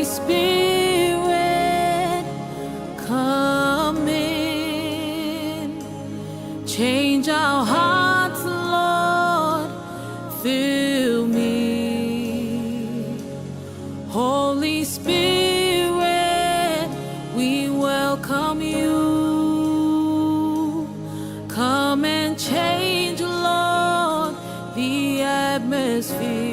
Spirit, come in, change our hearts, Lord, fill me. Holy Spirit, we welcome you. Come and change, Lord, the atmosphere.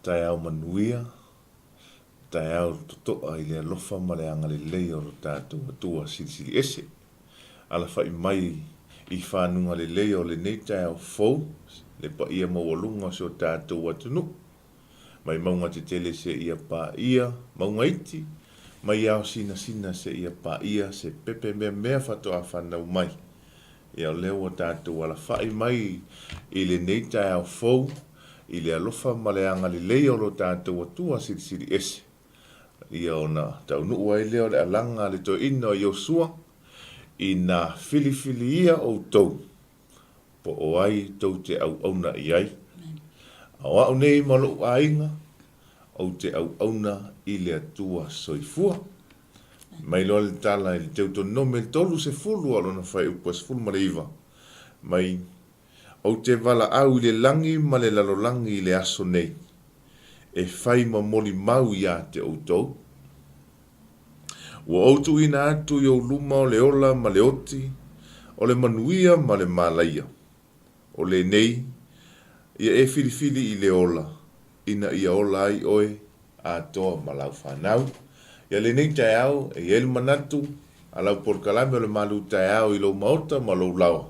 TAEAO manuia, TAEAO totoa i le alofa ma le anga le lei o tātou atua sili ese. Ala whai mai i whanunga le lei o le nei TAEAO fau, le pa ia mawalunga so tātou atunu. Mai maunga te tele se ia pa ia, maunga iti, mai au sina se ia pa ia, se pepe mea whatoa whanau mai. ia o leo o tātou ala whai mai i le nei TAEAO fou, i le alofa ma le anga le leo lo tātou atua siri ese. Ia o na tau nuu ai leo le alanga le to ina o Iosua, i na fili ia o tau, po o ai tau te au na i ai. Awa o nei malo ainga, o te au na i le atua soifua. Mai loa le tala i le teu tono me tolu se fulu alo na whai upas fulu ma le iwa. Mai o te wala au i le langi ma le lalolangi i le aso nei. E whai ma moli mau ia te outou. Ua outu ina atu i o luma o le ola ma le oti, o le manuia ma le malaia. O le nei, ia e filifili i le ola, ina ia ola ai oe a toa malau whanau. Ia le nei TAEAO e ielu manatu, a lau porkalame o le MALU TAEAO i lo maota ma lo lawa.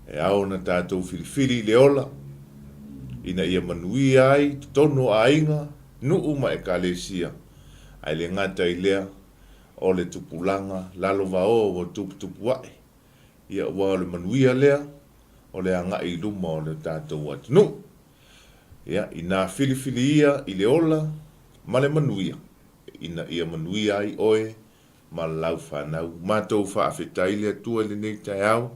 E au na tātou filifili i le ola, ina ia manuia ai, tono a inga, nuu ma e kalesia. Ai le ngata i lea, o le tupulanga, lalo vao o tupu wae. Ia ua o le manuia lea, o le anga i luma o le tātou atunu. Ia, ina filifili ia i le ola, ma le manuia. Ina ia manuia ai oe, ma lau whanau. Mātou whaafetai lea tua le nei TAEAO,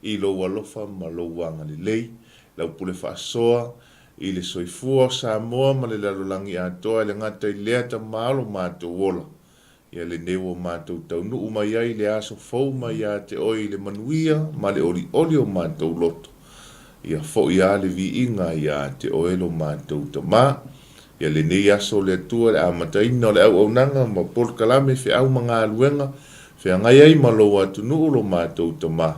i lo walofa ma lo wanga le lei, lau pule whaasoa, i le soifua o Samoa ma le lalolangi atoa, le ngata i lea ta maalo mātou wola. Ia le newo mātou tau nuu mai ai le aso fau mai a te oi le manuia, ma le oli o mātou loto. Ia fo ia le vi inga ia te oelo mātou ta mā. Ia le nei aso le atua le amataina o le au nanga ma por kalame fe au mga aluenga, fe angai ai malo atu nuu lo mātou ta mā.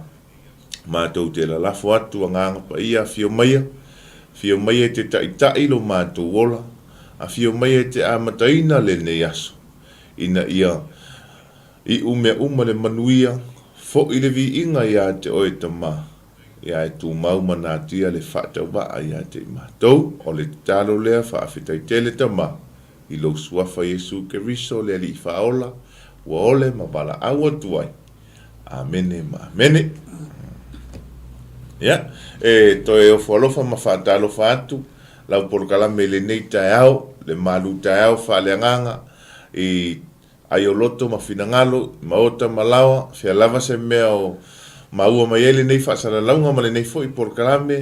Mātou te la lafo atu anganga pa ia fio maia te taitai lo mātou wola, a fio maia te amataina le nei aso. Ina ia i uma le manuia, fo i le vi inga ia te oe ta mā. Ia e tu mau manatia le whata waa ia te mātou, o le talo lea whaafitai tele ta mā. I lo suafa Jesu Keriso le li whaola, ua ole ma bala awa tuai. Amene ma amene. Ia, to e ofo alofa ma whaata alofa atu, lau porkalame le nei TAEAO, le MALU TAEAO FAALEAGAGA, i ai o loto ma finangalo, ma ota malawa, fia lava se mea o maua Vailele nei whaasaralaunga ma le nei fo i porkalame,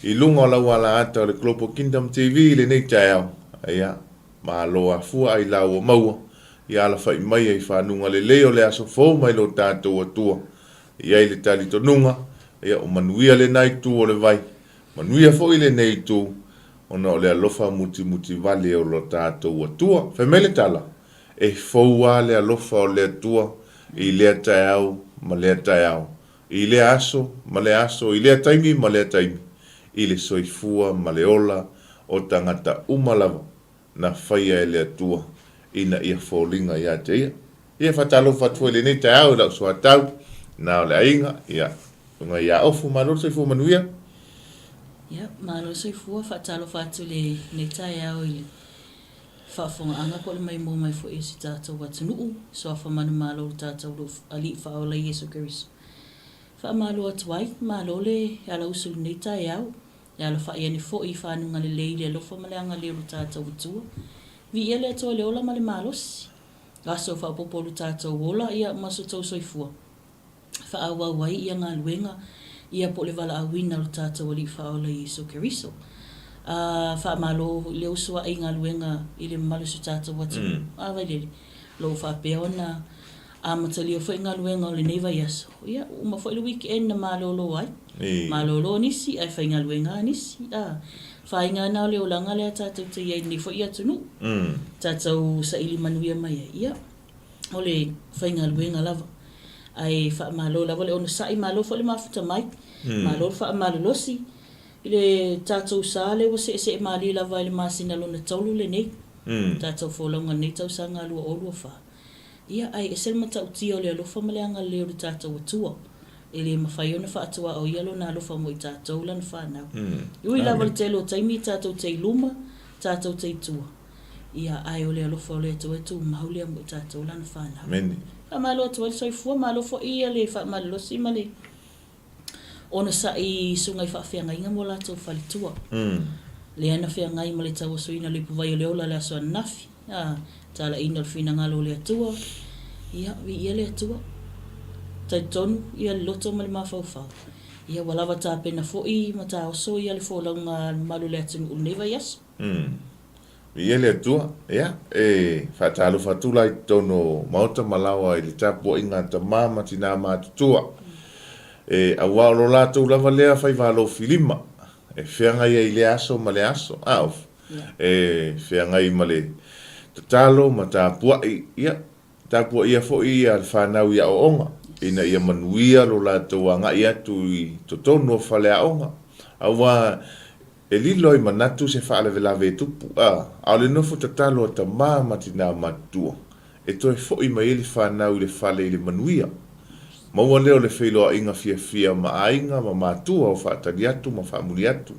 i lunga o lau ala ata o le 𝚘𝚘𝚙𝚎𝚘𝚡 TV le nei TAEAO. Aia, ma aloa fua ai lau o maua, i ala whai mai ai whanunga le leo le aso fau mai lo tātou atua. I ai le tali tonunga, ia o manuia le nai tu o le vai, manuia fo i le nei tu, ona o le alofa muti vale o lo tātou atua. Whemele tala, e fau le alofa o le atua, i le TAEAO ma le TAEAO. I le aso, ma le aso, i le taimi, ma le taimi. I le soifua, ma le ola, o tangata umalava, na whaia e le atua, ina ia fōlinga ia te ia. Ia whatalo whatua le nei TAEAO, lau sua tau, na o le ainga, ia. Unga ia ofu, ma lo soifua manuia. Ia, ma lo soifua, whatalo whatu le TAEAO i le whaafonga anga po le mai mō mai fo esi tātou watunuu, so awha manu malo tātou lo ali whaola Jesu Keriso. Wha malo atuai, malo le ala usul nei TAEAO, le ala wha iani fo i whanunga le lei le lofa maleanga le ro tātou utua. Vi ia le atua le ola ma le malosi. Gaso wha popolu tātou ola ia maso tau soifua. Wha awa wai ia ngā luenga, ia po le wala awina ro tātou ali whaola Jesu Keriso. Wha malo le usua i ngā luenga i le malusu tātou watu. Vailele, lo wha pea ona matali o wha i ngā luenga o le neiva iaso. Ia, uma wha i le weekend na malolo ai. Malolo nisi, ai wha i ngā luenga nisi. Wha i ngā nao le o langa lea tātou te iai ni wha i atunu. Tātou sa ili manuia mai ia. O le wha i ngā luenga lava. Ai wha malo lava le ono sa i malo wha le mafuta mai. Malo wha malolosi. I le tātou sa le wa se maali lava i le masina lona taulu le nei. Tātou wholaunga nei tau sa ngā lua olua wha. Ia ai e selma tau tia o le alofa ma le anga leo le tātou atua. E le mawhai ona wha atua o ialo na alofa mo i tātou lana whanau. Iui lava le telo taimi tātou te iluma, tātou te itua. Ia ai o le alofa o le atua e tu maulea mo i tātou lana whanau. Mene. Ka malo atua le soifua, malo fo ia le wha malolosi ma le ona sa I sungai whawhiangainga mo lātou whalitua. Le ana whiangai ma le tau asuina le puwai o le ola le aso anafi. Tala ina le whina ngalo le atua. Ia, ia le atua. Tai tonu, ia le loto ma le mawhauwhau. Ia walawa tā pena fo'i ma tā oso ia le fōlaunga malu le atunu uneva yaso. Ia le atua, ia, whatalu whatula I tono mauta malawa I le tapu I ngā tamama tina mātutua. Awa o lo lātou lava lea whai wālo filima. Whiangai I le aso ma le aso, auf. Whiangai ma le tatalo ma tāpua I, ia, tāpua ia fo'i ia le whanau ia o onga. Ina ia manuia lo lātou anga ia tu I totono whale a onga. Awa, lilo I manatu se whaalewelawe tupu. Au le nofo tatalo ta mama tina matua. Toi fo'i mai ele whanau le whale I le manuia. Maua leo le whailoa inga fia ma ainga ma matua o whaatari atu ma whaamuri atu.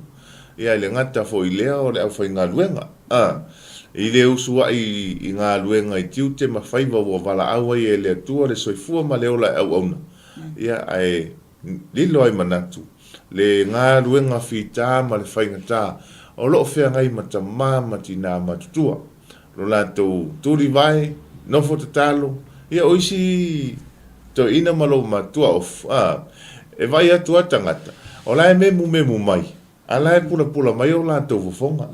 Ia le ngata fo'i leo le au whai ngā luenga. I le usua I ngā luenga I tiute ma whaiva ua wala awa I le atua le soifua ma leo la au auna. Ia ai lilo ai manatu. Le ngā luenga whita ma le whaingata. O loo whea ngai ma ta mama tina matutua. Lo lātou turi vai, nofo te talo. Ia oisi to ina malo matua of. E vai atu atangata. O lai memu mai. A lai pula mai o lātou vofonga.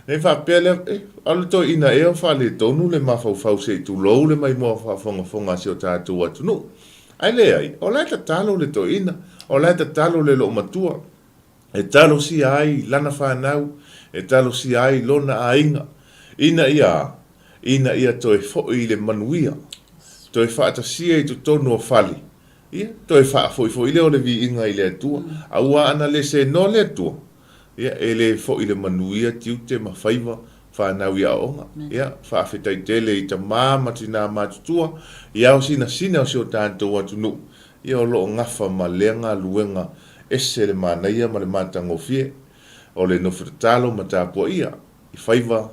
Ne whapele, alu to ina eo whale tonu le mawhau se tu lou le mai mua whafonga si o tātou atunu. Ai le ai, o lai ta talo le to ina, o lai ta talo le lo matua. E talo si ai lana whanau, e talo si ai lona ainga. Ina ia to e fo'i le manuia. To e whaatasia I tu tonu o whale. Ia, to e fo'i leo le vi inga I le atua. Aua ana le se no le atua. Ia, ele fo'i le manuia tiute ma whaiva whanau ia onga. Ia, whaafetai tele I ta mama tina matutua. Ia o sina o si o tātou atunu. Ia o loo ngafa ma lenga luenga ese le manaia ma le matangofie. O le nofutatalo ma tāpua ia. I whaiva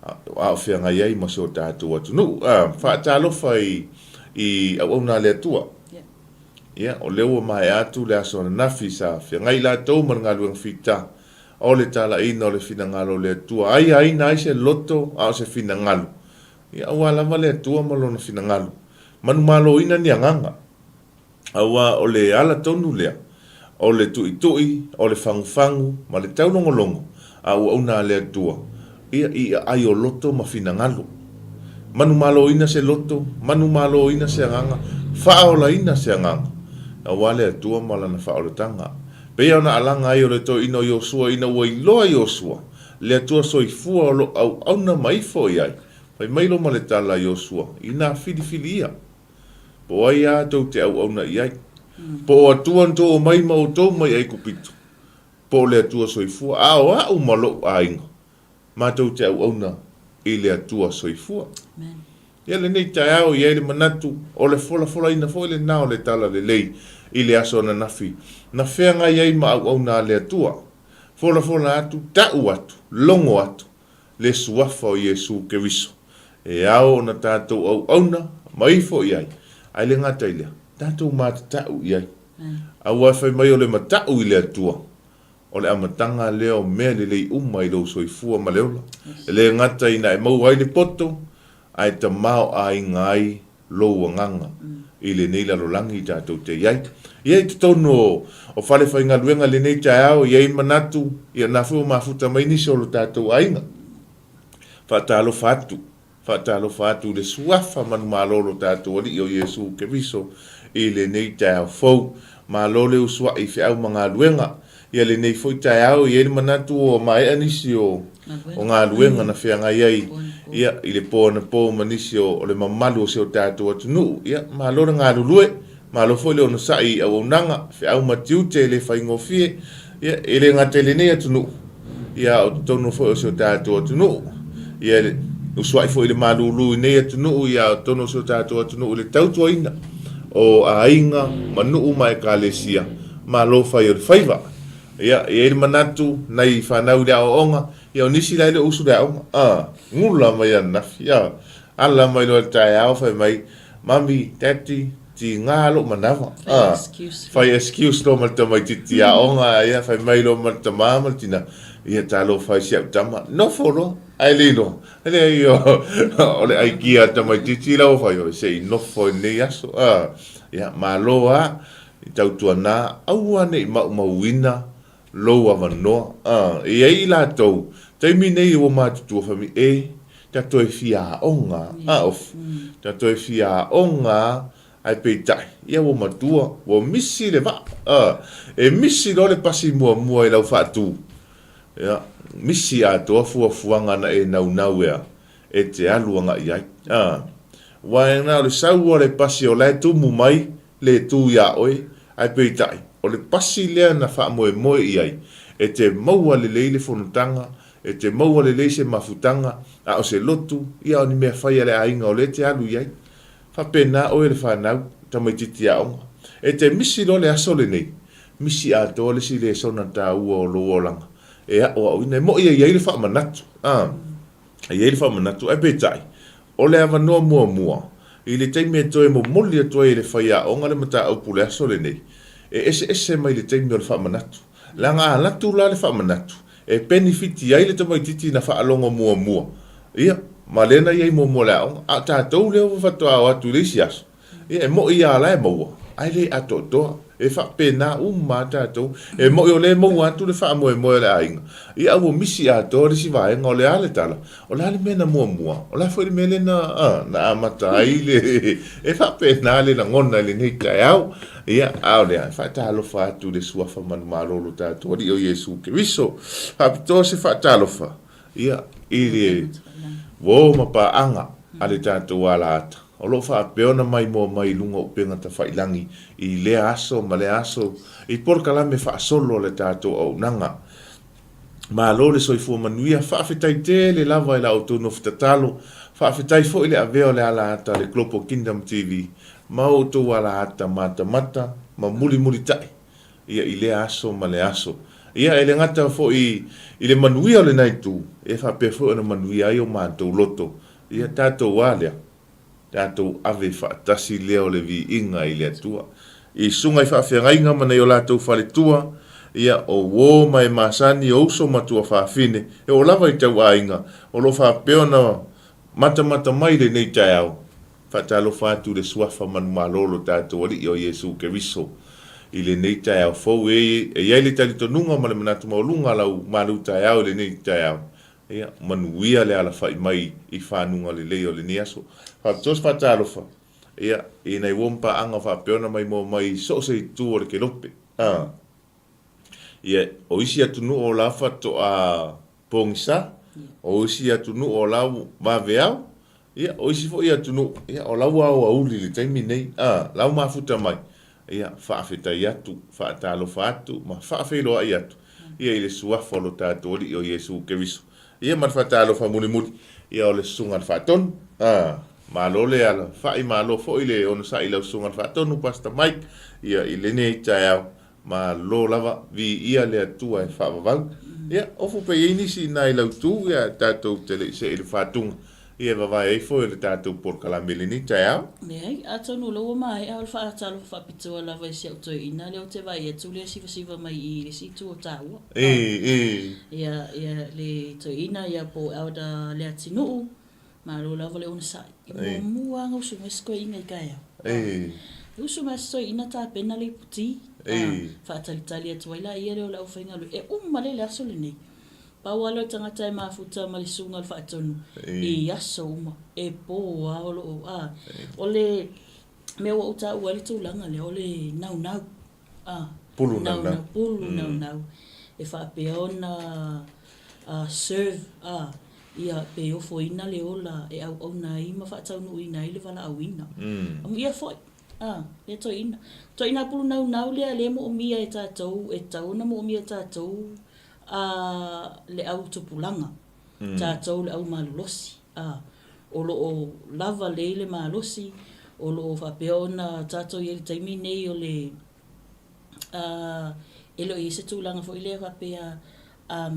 a o whianga iai ma si o tātou atunu. Whaatalofa I au na le atua. Ia, o leo mai atu le aso na nafi sa whiangai la tau ma ngā luenga whita. O le tala ina o le whina ngalo le atua. Ai na se loto a o se whina ngalo. Ia, awa lama le atua ma lo na whina ngalo. Manu malo ina ni anganga. Awa o le ala tonu lea. O le tui, o le fangu, ma le tau longo. Au na le atua. Ia ai o loto ma whina ngalo. Manu malo ina se loto, manu malo ina se anganga. Whaola ina se anganga. Awa le atua ma lana whaola tanga. Pea ona alanga ai o le to ino Yosua ina ua iloa Yosua. Le atua soifua o lo au na maifo I ai. Pai mailo ma le tala Yosua. Ina fili ia. Po ai a tau te au na I ai. Po atua nto o mai ma o tau mai ai kupitu. Po le atua soifua. Au malo a inga. Ma tau te au na I le atua soifua. Ia le nei TAEAO I ai le manatu. O le fola ina fo le nao le tala le lei. I le aso na nafi. Na whianga iai ma au na le atua. Fola atu, tau atu, longo atu. Le suafa o Iesu Keriso. E ao na tātou au na, maifo iai. Ai le ngata ilea. Tātou mata tau iai. Au ai whai mai o le matau I le atua. O le amatanga leo mea le lei I lo soifua ma leola. Le ngata ina e mau ai le poto. Ai ta mao ai ngai lo wanganga. I le nei la rolangi tātou te iai. Iai te tono o whale whainga luenga le nei TAEAO iai manatu ia nafu o mafuta mai nisi o lo tātou ainga. Whaatalo whatu le suafa manu malolo tātou ali o Iesu Keriso I le nei TAEAO fau. Malole usua I whiau mga luenga. Ia le nei foi TAEAO iai manatu o mai anisi o ngā luenga na whianga iai. Ia I le po manisi o le mamalu o seo tātou atunu. Ia malore ngā lulue. Malo foi le ona sai au nanga au matiu te le whaingofie. Ia ele ngate le nei atunu. Ia o tono foi o seo tātou atunu. Ia le uswai foi le malulu nei atunu. Ia o tono seo tātou atunu le tautuaina. O ainga manu mai kalesia. Malo fai o le whaiva. Ia ele manatu nei whanau le ao onga. Ia o nisi lai le usu le aonga. Ngula mai anafi. Ia ala mai lo TAEAO fai mai. Mami, tati, ti ngalo manawa excuse. fai excuse lo mal tamai titi a onga ia fai mai lo mal tamama tina ia talo fai sia tama no folo ai lino ele yo ole ai kia tamai titi la fai o sei no fo ne aso ia maloa tau tuana au ane ma wina lo avano ia ila to taimi nei o ma tu fami ta toi fia onga of ta toi fia onga ai peitai ia o matua o misi le va misi lo le pasi mua lau fatu ia misi a to fuanga na nau ia te aluanga ia wa na le sau le pasi o le tu mai le tu ia oi ai peitai o le pasi le na fa mo ia te maua le fonutanga te maua le se mafutanga a o se lotu ia o ni me fai le ainga o le te alu ia fa pena o le fa nau tamai titi a onga te misi lo le aso le nei misi a to le si le sona ta o lo olanga o ina mo ia le fa manatu ia le fa manatu ai peitai o le ava no mua i le taimi to mo moli to le fai a onga le mata o pule aso le nei ese mai le taimi o le fa manatu langa la tu la le fa manatu benefiti ai le tamai titi na fa alonga mua ia malena ia mo la a ta to le fa to a tu le sias ia mo ia la mo ai le ato to fa pena mata to mo yo le mo tu le fa mo le ainga ia o misi a to le si vai ngole ale tala o la le mena mua o la foi mele na mata ai le fa pena le na ngona le ni TAEAO ia au le fa ta lo fa tu le sua fa man malo lo ta to di o Yesu Kristo fa to se fa ta lo fa ia ile wo ma pa anga ale ta to wala ata o lo fa peona mai lunga o penga ta fa ilangi i le aso ma le aso i por kala me fa solo le ta to o nanga ma lo le soifu manuia fa fitai te le lava ila o tono fitatalo fa fitai fo ile aveo le ala ata le Global Kingdom TV ma o to wala ata mata ma muli tai ia ile aso ma le aso ia ele ngata fo i ile manuia le nai tu fa pe fo na manuia io ma to loto ia tato wale tato ave fa tasi leo le vi inga ile tua i sunga i fa fengainga mana yo lato fale tua ia o wo mai masani o so matua fa fine o lava i tau ainga o lo fa peona mata mai le nei TAEAO fa talo fa tu le suafa man malolo tato wali o Yesu Kristo ile nei TAEAO fo ia le tali to nunga male manatu maulunga lau malu TAEAO le nei TAEAO ia manuia le ala fa mai i fa nunga le leo le niaso fa tos fa talo fa ia i nei wompa anga fa peona mai so se tu o le kelope ia o isi atunu o la fa to a pongsa o isi atunu o la va veao ia o isi fo ia tunu ia o la wa uli le taimi nei la ma futa mai ia fa fita ia tu fa talo fa tu ma fa felo ia tu ia ile sua folo ta to o Yesu Kristo ia ma fa talo fa muni ia o le sunga fa ton ma lo le ala fa i ma lo fo ile on sa ile sunga fa ton pasta mai ia ile nei TAEAO ma lo lava vi ia le tua e fa va ia o fu pe ini si nai la tu ia tato tele se ile fa tung ia va e fo ile tato por kala melini TAEAO nei atonu lo mai al fa talo fa pizza la va si auto ina le te vai e tu le si va mai i si tu TAEAO ia le to ina ia po auda le atinu ma lo lava le unsa mo anga su mesko inga kaya usu mesko ina ta pena le puti fa tali atu ila ia le o fainga lu male le aso le nei pa walo tanga tai ma futa mali sunga fa tonu aso uma po o le me o ta wali tu langa le o le nau pulu nau fa pe ona serve ia pe o foina le ola au nai ma fa tau ina ile vala awina ia foi le to ina pulu nau le mo mia e tau na mo mia tau le au tupulanga tau le au malulosi o lo lava le malulosi o lo fa peona tau ye taimi nei o le elo i se tulanga fo ile fa pe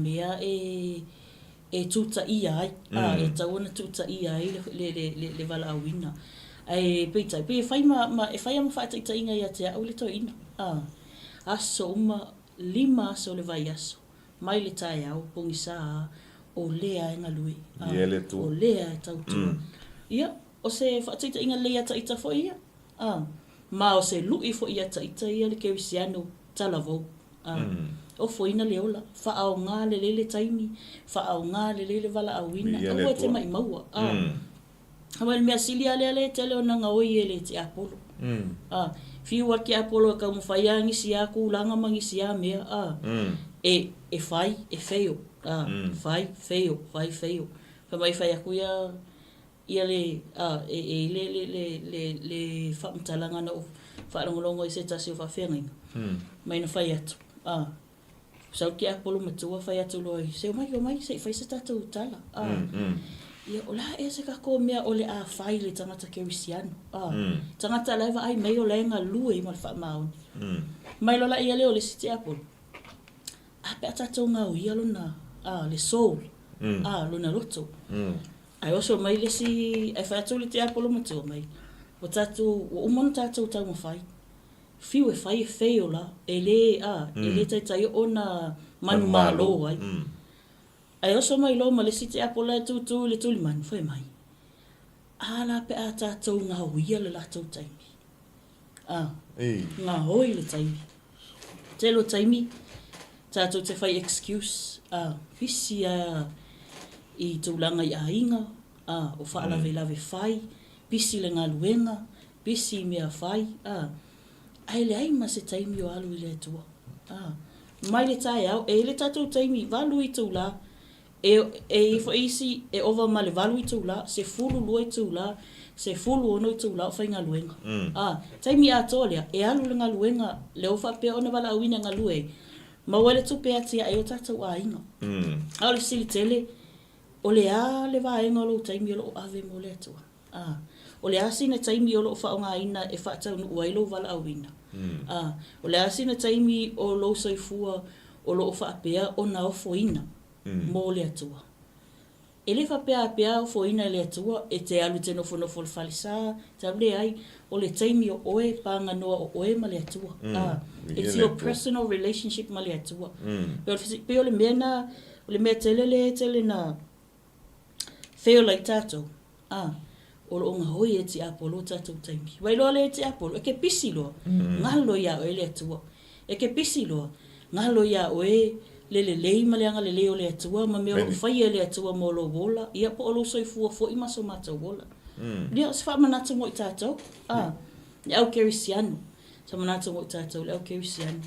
mea tuta ia ai e tau na tuta ia ai le vala awina Ai pita pe fai e fai ma fa ta inga ia te au le to ina. Aso uma 5 aso le vai aso. Mai le TAEAO pongisa o lea e ngalui. Viele tu. O lea e tautua. Ia, o se fa ta inga lea ta ita fo ia. Ma o se lui fo ia ta ita ia le kerisiano talavou. O fo ina le ola. Fa au ngā le lele taimi. Fa au ngā le lele vala awina. Au te mai maua. Hawa mea sili ale tele o nanga oi ele te Apollo. Fiua ki Apollo ka mo faya ngisi a ku langa mangisi a mea. E fai, e feo. Fai, feo. Fa mai fai aku ia le le whamtalanga na o whaarangolongo i se tasi o whawhenga. Mai na fai atu. Sau ki Apollo matua fai atu loi. Se o mai, se fai se tatu tala. Ia o la e se kako mea o le a whai le tangata kerisiano. Tangata laiva ai mei o lenga lue i mal whaamaoni. Mai lola ia leo le siti Apollo. Pe atatou ngau ia lona le soul. Lona loto. Ai oso mai le si ai whai atu le te Apollo matua mai. O tatou, o umon tatou tau mawhai. Fiu e whai e feo la. E le tai o na manu malo ai. Ai oso mai lo ma le siti Apollo e tu le tuli manu foi mai. La pe a tatou ngau ia le latou taimi. Ngā hoi le taimi. Te lo taimi. Tatou te whai excuse. Fisi i tūlanga i ainga. O whaalawe whai. Pisi le ngā luenga. Pisi mea whai. Ai le ai ma se taimi o alu i le tua. Mai le TAEAO. E le tatou taimi. Valu i tūla. E fo isi e ova ma le valu i tūla. Se fulu lua i tūla. Se fulu ono i tūla o whai ngā luenga. Taimi a toa lea. E alu le ngā luenga. Le ofa pia ona wala awina ngā lue. Ma wale tu pe atia e o tatou a inga. Au le sili tele. O le a le vaenga o lo taimi o lo ave mo le atua. O le asina taimi o lo whao ngā ina e whaatau nu uailo wala awina. O le asina taimi o lo soifua o lo whaapea o na ofo ina mo le atua. E le whapea o fo ina le atua e te alu te nofo le whalisa. Tau le ai o le taimi o oe panga noa o oe ma le atua. It's your personal relationship ma le atua. Pe o le mea o le mea tele na feo lai tatou. O lo ngā hoi e te Apollo tatou taimi. Wai loa le te Apollo, e ke pisi loa. Ngalo ia o e le atua. E ke pisi loa. Ngalo ia o e le lei ma le anga le leo le atua. Ma mea o whai e le atua mo lo wola. Ia po o lo soifua fo ima so mātou wola. Lia o se wha manata mo i tatou. Le au kerisiano. Sa manata mo i tatou le au kerisiano.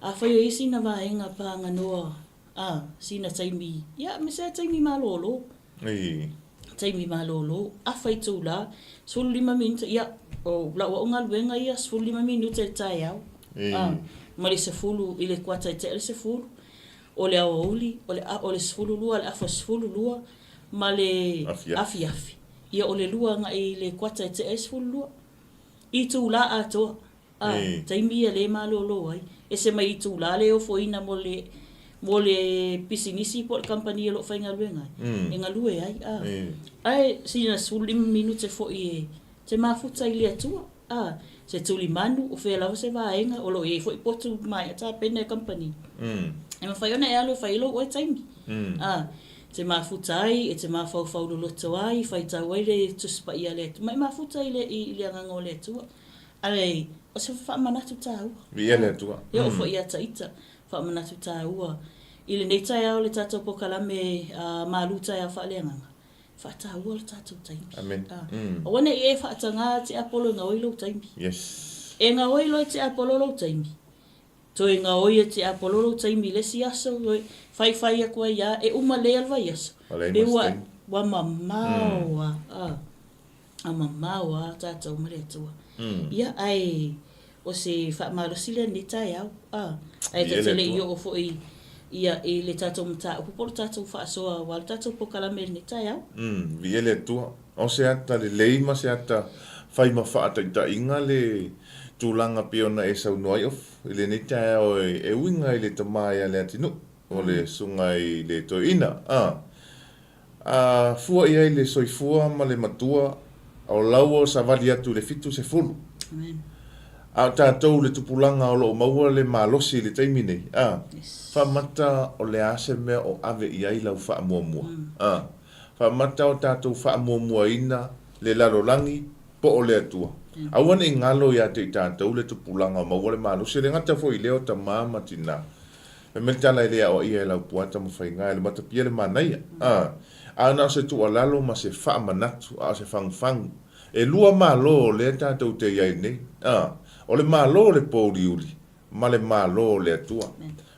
Whai o isi na vaenga panga noa. Sina taimi. Ia, me se taimi malolo. Taimi malolo. Whai tūla. Sulu 5 minuta. Ia, o la o ngā luenga ia. Sulu 5 minuta le TAEAO. Ma le se fulu i le kuata i te le se fulu. O le aoli. O le sfulu lua. Le afa sfulu lua. Ma le afi. Ia o le lua nga i le kuata i te le sfulu lua. I tūla a toa. Taimi ia le malolo ai. E se mai i tūla le o fo ina mo le pisinisi po le company e lo whainga luenga. E ngā lue ai. Ai, sina sulu 5 minute fo i te mafuta i le atua. Se tuli manu o whea lawa se vaenga o lo e fo i potu mai ata pene company. E mawhai ona e alo whailo o e taimi. Te mafuta ai, e te mawhau lo loto ai, whai tau ai le tuspa i a le atua. Mai mafuta i le anganga o le atua. Ale, o se whaamanatu tāua. Ia le atua. Ia o fo i ata ita. Whaamanatu tāua. I le nei TAEAO le tātou pokalame MALU TAEAO FAALEAGAGA. Whaataua le tātou taimi. Amen. O wane e whaatanga te Apollo ngā oilo taimi. Yes. E ngā oilo te Apollo lo taimi. To e ngā oia te Apollo lo taimi lesi aso. Whai a kua ia e uma lea alwa aso. E wa mamaua. A mamaua tātou mare atua. Ia ai o se whaamarosile ni TAEAO. Ai te tele i o fo ia e le tātou mta. Upolo tātou whaasoa wale tātou pokalame ni TAEAO. Viele atua. O se ata le leima se ata whai ma whaata i ta inga le tūlanga piona e sau noi of. Le ni TAEAO e winga i le tamaia le atinu. O le sunga i le toina. Fua ia i le soifua ma le matua. o lau sa vali atu le fitu se fulu. Amen. A tātou le tupulanga o lo maua le malosi le taimi nei. Whamata o le ase mea o ave i ai lau wha mua mua. Whamata o tātou wha mua mua ina le larolangi po o le atua. Awan i ngalo ia te i tātou le tupulanga o maua le malosi le ngata fo i leo ta mama tina. Me me tala i lea o ia lau puata mo whainga le matapia le manaia. Ana se tu alalo ma se wha manatu a se whangwhangu. E lua malo le tātou te iai nei. O le malo le pōriuri, ma le malo le atua.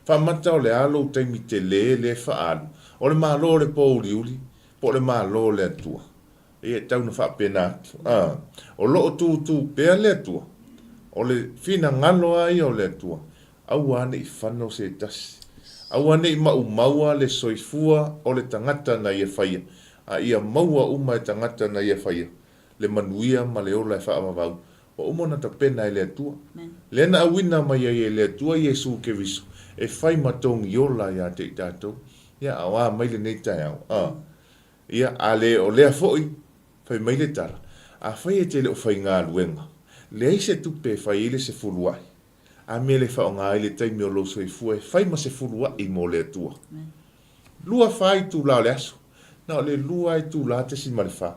Whamata o le alo taimi te le whaalu. O le malo le pōriuri, po le malo le atua. E tau na whapena atu. O loo tū pēr le atua. O le whina ngalo ai o le atua. Au ane i whanau se tasi. Au ane i maua le soifua o le tangata na ia whaia. A ia maua uma e tangata na ia whaia. Le manuia ma le ola e whaamavau. O umona ta pena e le atua. Lena awina mai e le atua Yesu ke visu. E whai matongi ola ia te i tātou. Ia awa mai le nei TAEAO. Ia a le o lea foi. Whai mai le tala. A whai e te le o whai ngā luenga. Le eise tupe whai ele se fuluai. A me le whao ngā ele taimi o lo soifua. E whai ma se fuluai mo le atua. Lua whai tu la le aso. Na le lua e tu la te si marifa.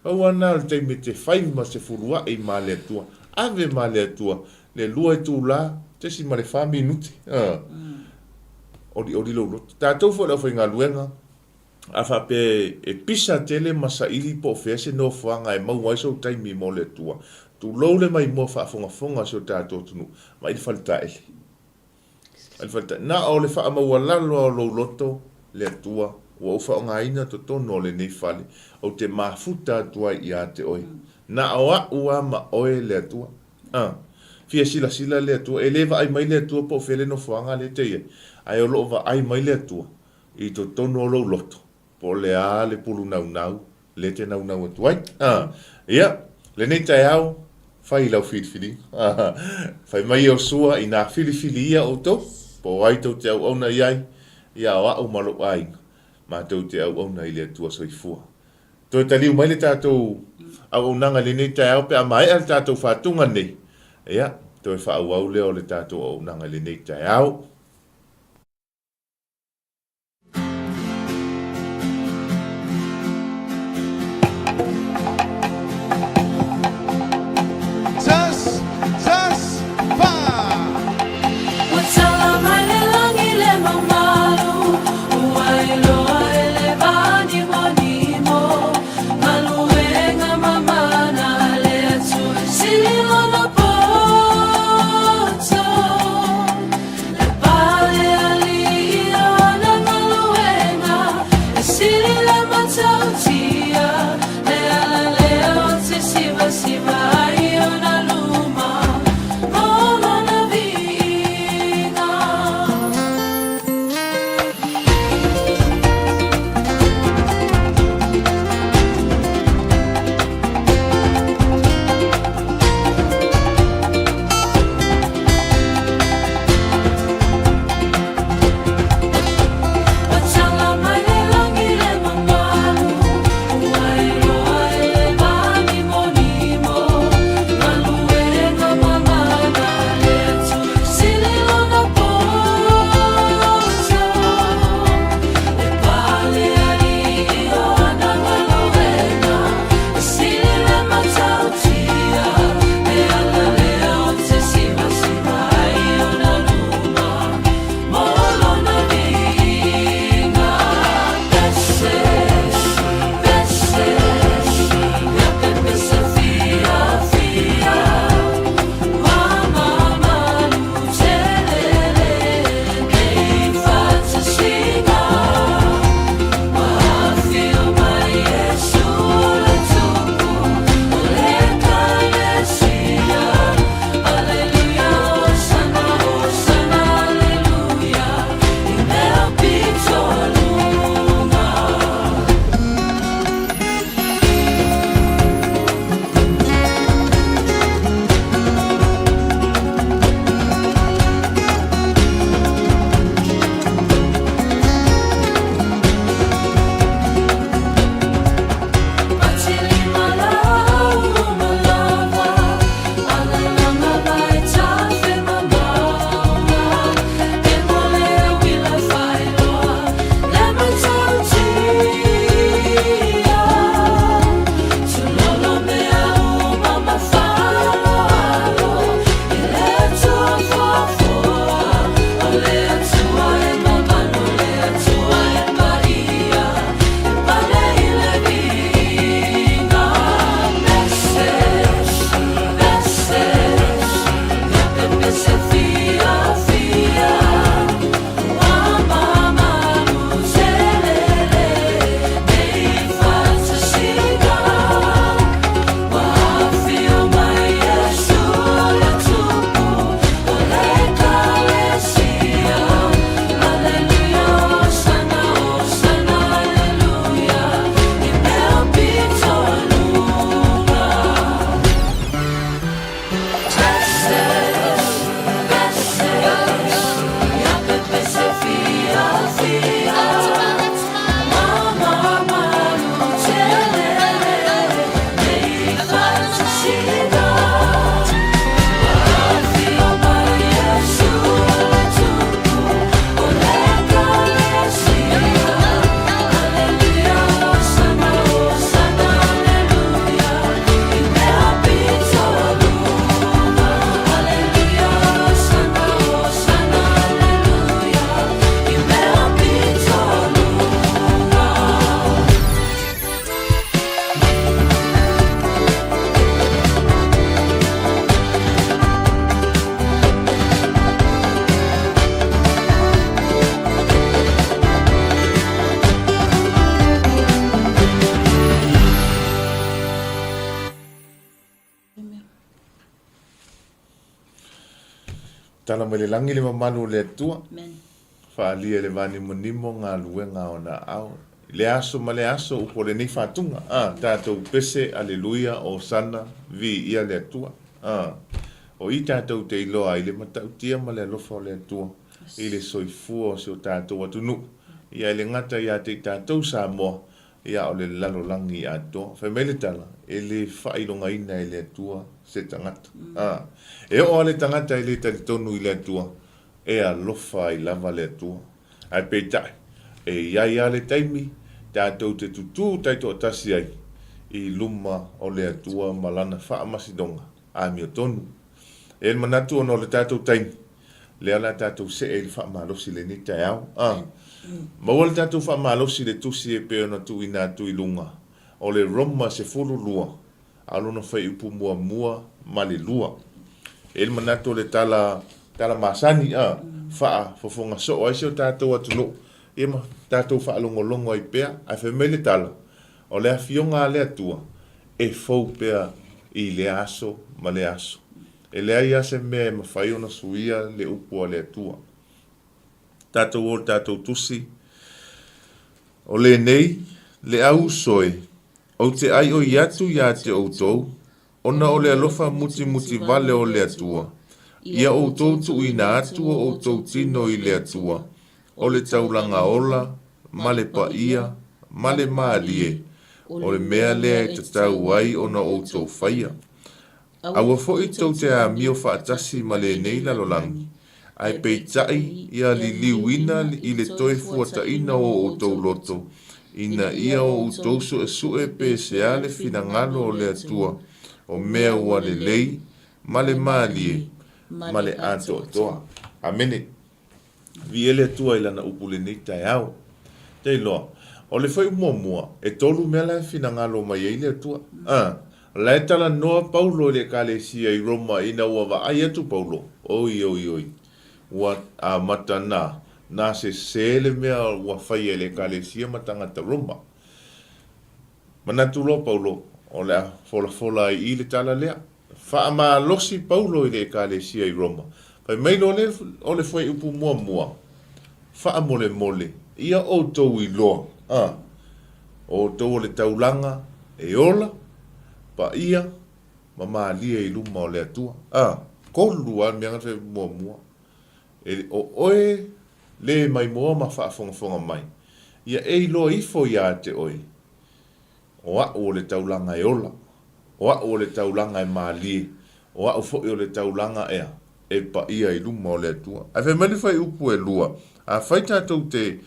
Awana le taimi te whai ma se furua e ma le atua. Ave ma le atua. Le lua e tū la, te si ma le wha minuti. Ori lolo. Tātou fo lau whai ngā luenga. A whape e pisa tele ma sa ili po whese no whanga e mau aiso taimi mo le atua. Tu lou le mai mo whaafonga so tātou tunu. Ma ili whalita ele. Na o le wha maua lalo o lo loto le atua. Wa ufa o ngā ina to tono le nei whale, o te mafuta atua i a te oe. Na awa ua ma oe le atua. Fia sila le atua, e lewa ai mai le atua po whele no whanga le teia. Ai o loo wa ai mai le atua, i to tono lo loto, po le a le pulu nau, le te nau atuai. Ia, le nei TAEAO, whai lau whirifiri. Whai mai o sua i nā whirifiri ia o to, po ai tau te au auna iai, ia o au malo ai. Ma tau te au au nei le tua soifua. Toi taliu mai le tātou au nanga le nei TAEAO pe a mai al tātou whātunga nei. Ia, toi whaau au leo le tātou au nanga le nei TAEAO. 𝚟𝚑𝚍𝚎𝚘 tala mai le langi le mamalu le atua. Men. Whaalia le vani monimo ngā luenga o na au. Le aso ma le aso upo le nei whatunga. Tātou pese, aleluia, o sana, vi ia le atua. O i tātou te iloa i le matautia ma le alofa o le atua. I le soifua o se o tātou atunu. Ia le ngata ia te tātou sa moa. Ia o le lalo langi ato. Whaimele tala, e le whailonga ina i le atua se tangata. E o le tangata i le talitonu i le atua. E a lofa i lava le atua. Ai peitai. E iai a le taimi, tātou te tutu taito atasi ai. I luma o le atua malana wha amasidonga. A mi o tonu. E le manatu ono le tātou taimi. Le ala tātou se e le wha malosi le ni TAEAO. Maua le tātou wha malosi le tusi e peo na tu ina tu i lunga. O le Roma se fulu lua. Alona whai upu mua mua ma le lua. E le manatu le tala masani wha fofonga so ai se o tātou atunu. E ma tātou wha alongolongo i pea. Ai whamele tala. O le awhionga le atua. E fau pea i le aso ma le aso. E lea ia se mea ma whai ona suia le upua le atua. Tātou o tātou tusi. O le nei, le au soe. O te ai o iatu ia te outou. Ona o le alofa muti vale o le atua. Ia outou tu ina atua outou tino i le atua. O le taulanga ola, ma le paia, ma le maalie. O le mea lea e tatau ai ona outou whaia. Aua fo i tau te a mio whaatasi ma le nei lalolangi. Ai peitai ia li liuina i le toi fuata ina o outou loto. Ina ia o outou so e sue pe se ale fina ngalo o le atua. O mea ua le lei, ma le maalie, ma le ato atoa. Amene. Viele atua ilana upule nei TAEAO. Te loa. O le whai mua, e tolu mea la fina ngalo mai e le atua. Lai tala noa Paulo le kalesia i Roma ina ua wa ai atu Paulo. Oi. Ua a matana. Na se sele mea ua whai le kalesia matangata Roma. Manatu lo Paulo. O le fola i le tala lea. Wha ma losi Paulo i le kalesia i Roma. Pai meilo o le whai upu mua. Wha mole. Ia o tau i loa. O tau le taulanga e ola. Pa ia, ma lia i luma o le atua. Kolu an mea ngate mua. O oe, le mai mua ma whaafonga mai. Ia e loa ifo ia te oe. O o le taulanga e ola. O le taulanga e ma lia. O fo o le taulanga ea. E pa ia i luma o le atua. A fe mani whai upu e lua. A whai tātou te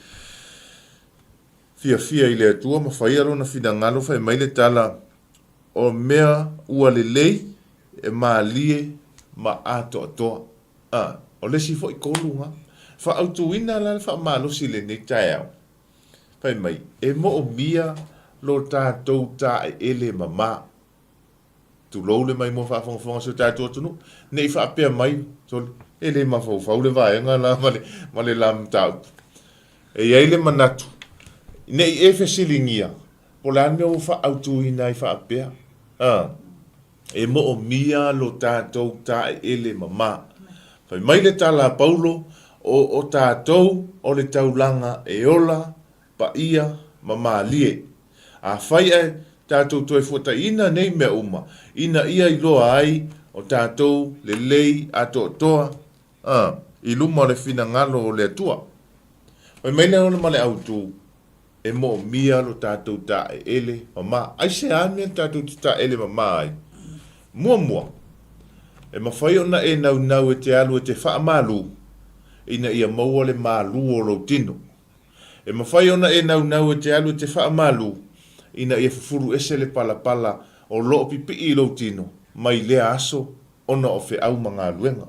fia i le atua. Ma whai alona whina ngalo whai mai le tala. O mea ua le lei e maalie ma ato atoa. O lesi fo i kolunga. Fa autuina la fa malosi le nei TAEAO. Pai mai, e mo o mia lo tātou ta e ele mama. Tu lou le mai mo fa fonga so tātou atunu. Nei fa apea mai. Ele ma fau le vaenga la ma le lam tau. E iei le manatu. Nei e fesilingia. Po la me o fa autuina i fa apea. E mo o mia lo tātou ta ele mama. Pai mai le tala Paulo o tātou o le taulanga e ola pa ia mama lie. A whai e tātou toi fuata ina nei mea uma. Ina ia i loa ai o tātou le lei ato toa. I luma le fina ngalo o le atua. Pai mai le ona ma le autu. E mo mia lo tātou ta ele mama. Ai se ame tātou ta ele mama ai. Mua. E mawhai ona e nau e te alu e te wha MALU. Ina ia maua le MALU o lo tino. E mawhai ona e nau e te alu e te wha MALU. Ina ia fufuru ese le pala o lo pipi i lo tino. Mai lea aso ona o fe au mga luenga.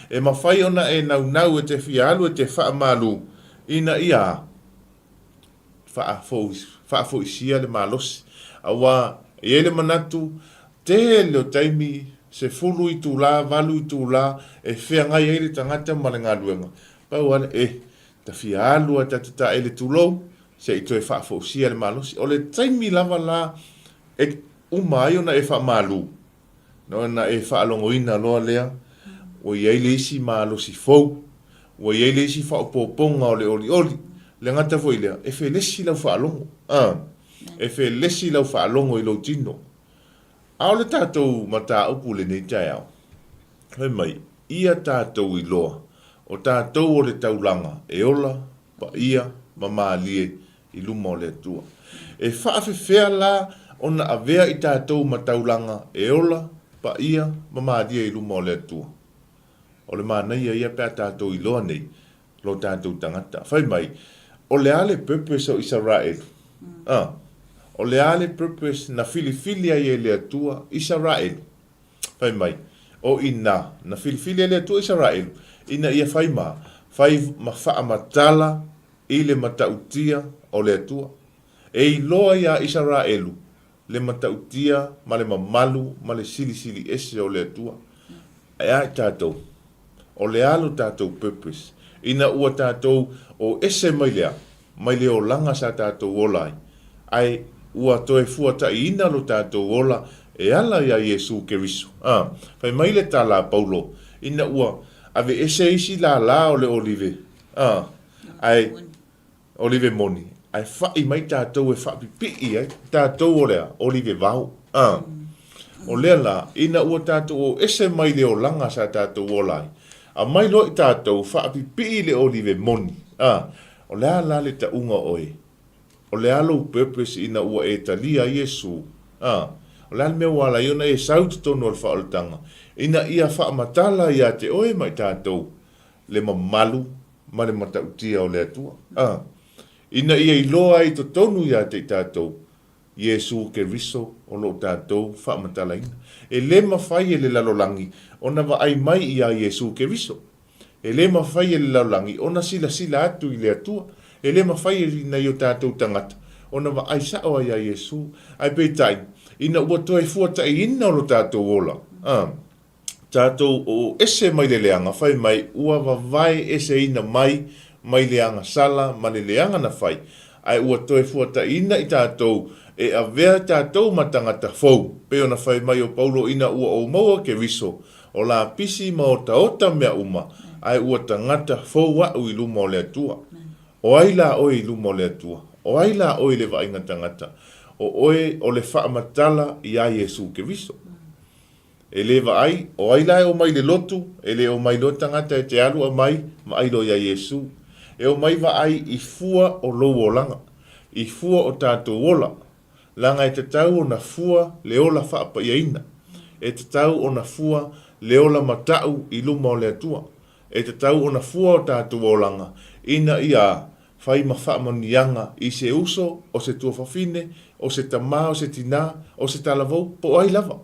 E mawhai ona e nau e te fia alu e te wha MALU. Ina ia Ofusisina le malosi. Awa, ele manatu, te leo taimi, se fulu i tūla, valu i tūla, e whea ngai ele tangata ma le ngā luenga. Pau ana, ta fia alua ta ele tūlou, se i toi Ofusisina le malosi. O le taimi lava la, umai ona e MALU. No na e whaalongoina loa lea, o iai le isi malo si fou, o iai le isi whaopoponga o le oli, le ngata foi lea, e fe lesi lau whaalongo, e fe lesi lau whaalongo I lau tino. Ao le tātou mata upu le nei TAEAO, hei mai, ia tātou I loa, o tātou o le taulanga, e ola, pa ia, mamālie, I luma o le atua. E whaafewhea la, ona avea I tātou mataulanga, e ola, pa ia, mamālie, I luma o le atua. O le mānaia ia pēr tātou I loa nei, lo tātou tangata. Whai mai, o le ale purpose o Israel. O le ale purpose na filifili ai le atua Israel. Whai mai, o ina, na filifili ai le atua Israel. Ina ia whai ma wha matala I le matautia o le atua. E I loa ia Israelu, le matautia, ma le mamalu, ma le sili ese o le atua. E ai tātou. O le alo tātou purpose. Ina ua tātou o ese mai leo langa sa tātou olai. Ai ua toe fuata I ina lo tātou ola e ala ia Yesu Keriso. Fai mai le tala Paulo. Ina ua ave ese isi la o le olive. Ai olive moni. Ai fai mai tātou e fai pipi ai. Tātou o lea olive vau. O lea la ina ua tātou o ese mai leo langa sa tātou olai. A mai lo I tātou whaapipi le olive moni. O lea la le taunga oe. O lea lo purpose ina ua e talia Yesu. O lea mea wala iona e sautitono al whaaltanga. Ina ia whaamatala ia te oe mai tātou. Le mamalu, ma le matautia o le atua. Ina ia iloa I to tonu ia te tātou. Yesu Keriso o lo tātou whaamatala ina. E le mawhai e le lalolangi, ona wa ai mai ia Yesu Keriso. E le mawhai e le lalolangi, ona sila atu I le atua. E le mawhai e na I o tātou tangata. Ona wa ai sao ia Yesu. Ai peitai, ina ua toe fuata I ina o lo tātou ola. Tātou o ese mai le leanga, whai mai, ua wa vai ese ina mai leanga sala, ma le leanga na whai. Ai ua toe fuata ina I tātou, e a vea tātou matangata fau. Peo na whai mai o Paulo ina ua o maua ke riso. O la pisi ma o taota mea uma. Ai ua tangata fau wau I luma o le atua. O ai la oe I luma o le atua. O ai la oe le vainga tangata. O oe o le whaamatala I a Yesu ke riso. E le va ai, o ai la o mai le lotu, e le o mai lo tangata e te alu a mai, ma ai lo ia Yesu. E o mai va ai I fua o lo o langa. I fua o tātou ola. Langa e te tau o na fua le ola whaapa ia ina. E te tau o na fua le ola matau I luma o le atua. E te tau o na fua o tātou olanga. Ina ia whai ma whaamanianga I se uso, o se tua whawhine, o se tamā, o se tina, o se talavou, po ai lava.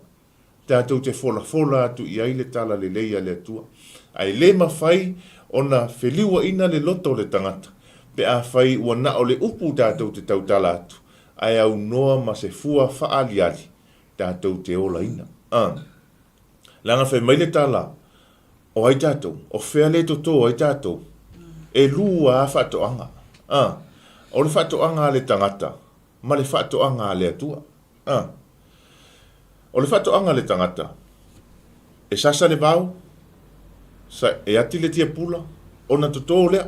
Tātou te fola atu I ai le tala le leia le atua. Ai le ma whai o na wheliua ina le loto le tangata. Pe a whai ua na o le upu tātou te tautala atu. Ai au noa ma se fua whaaliali. Tātou te ola ina. Langa whai mai le tala. O ai tātou. O whea le toto o ai tātou. E lua a whatoanga. O le whatoanga le tangata. Ma le whatoanga le atua. O le whatoanga le tangata. E sasa le vau. E ati le tia pula. O na toto lea.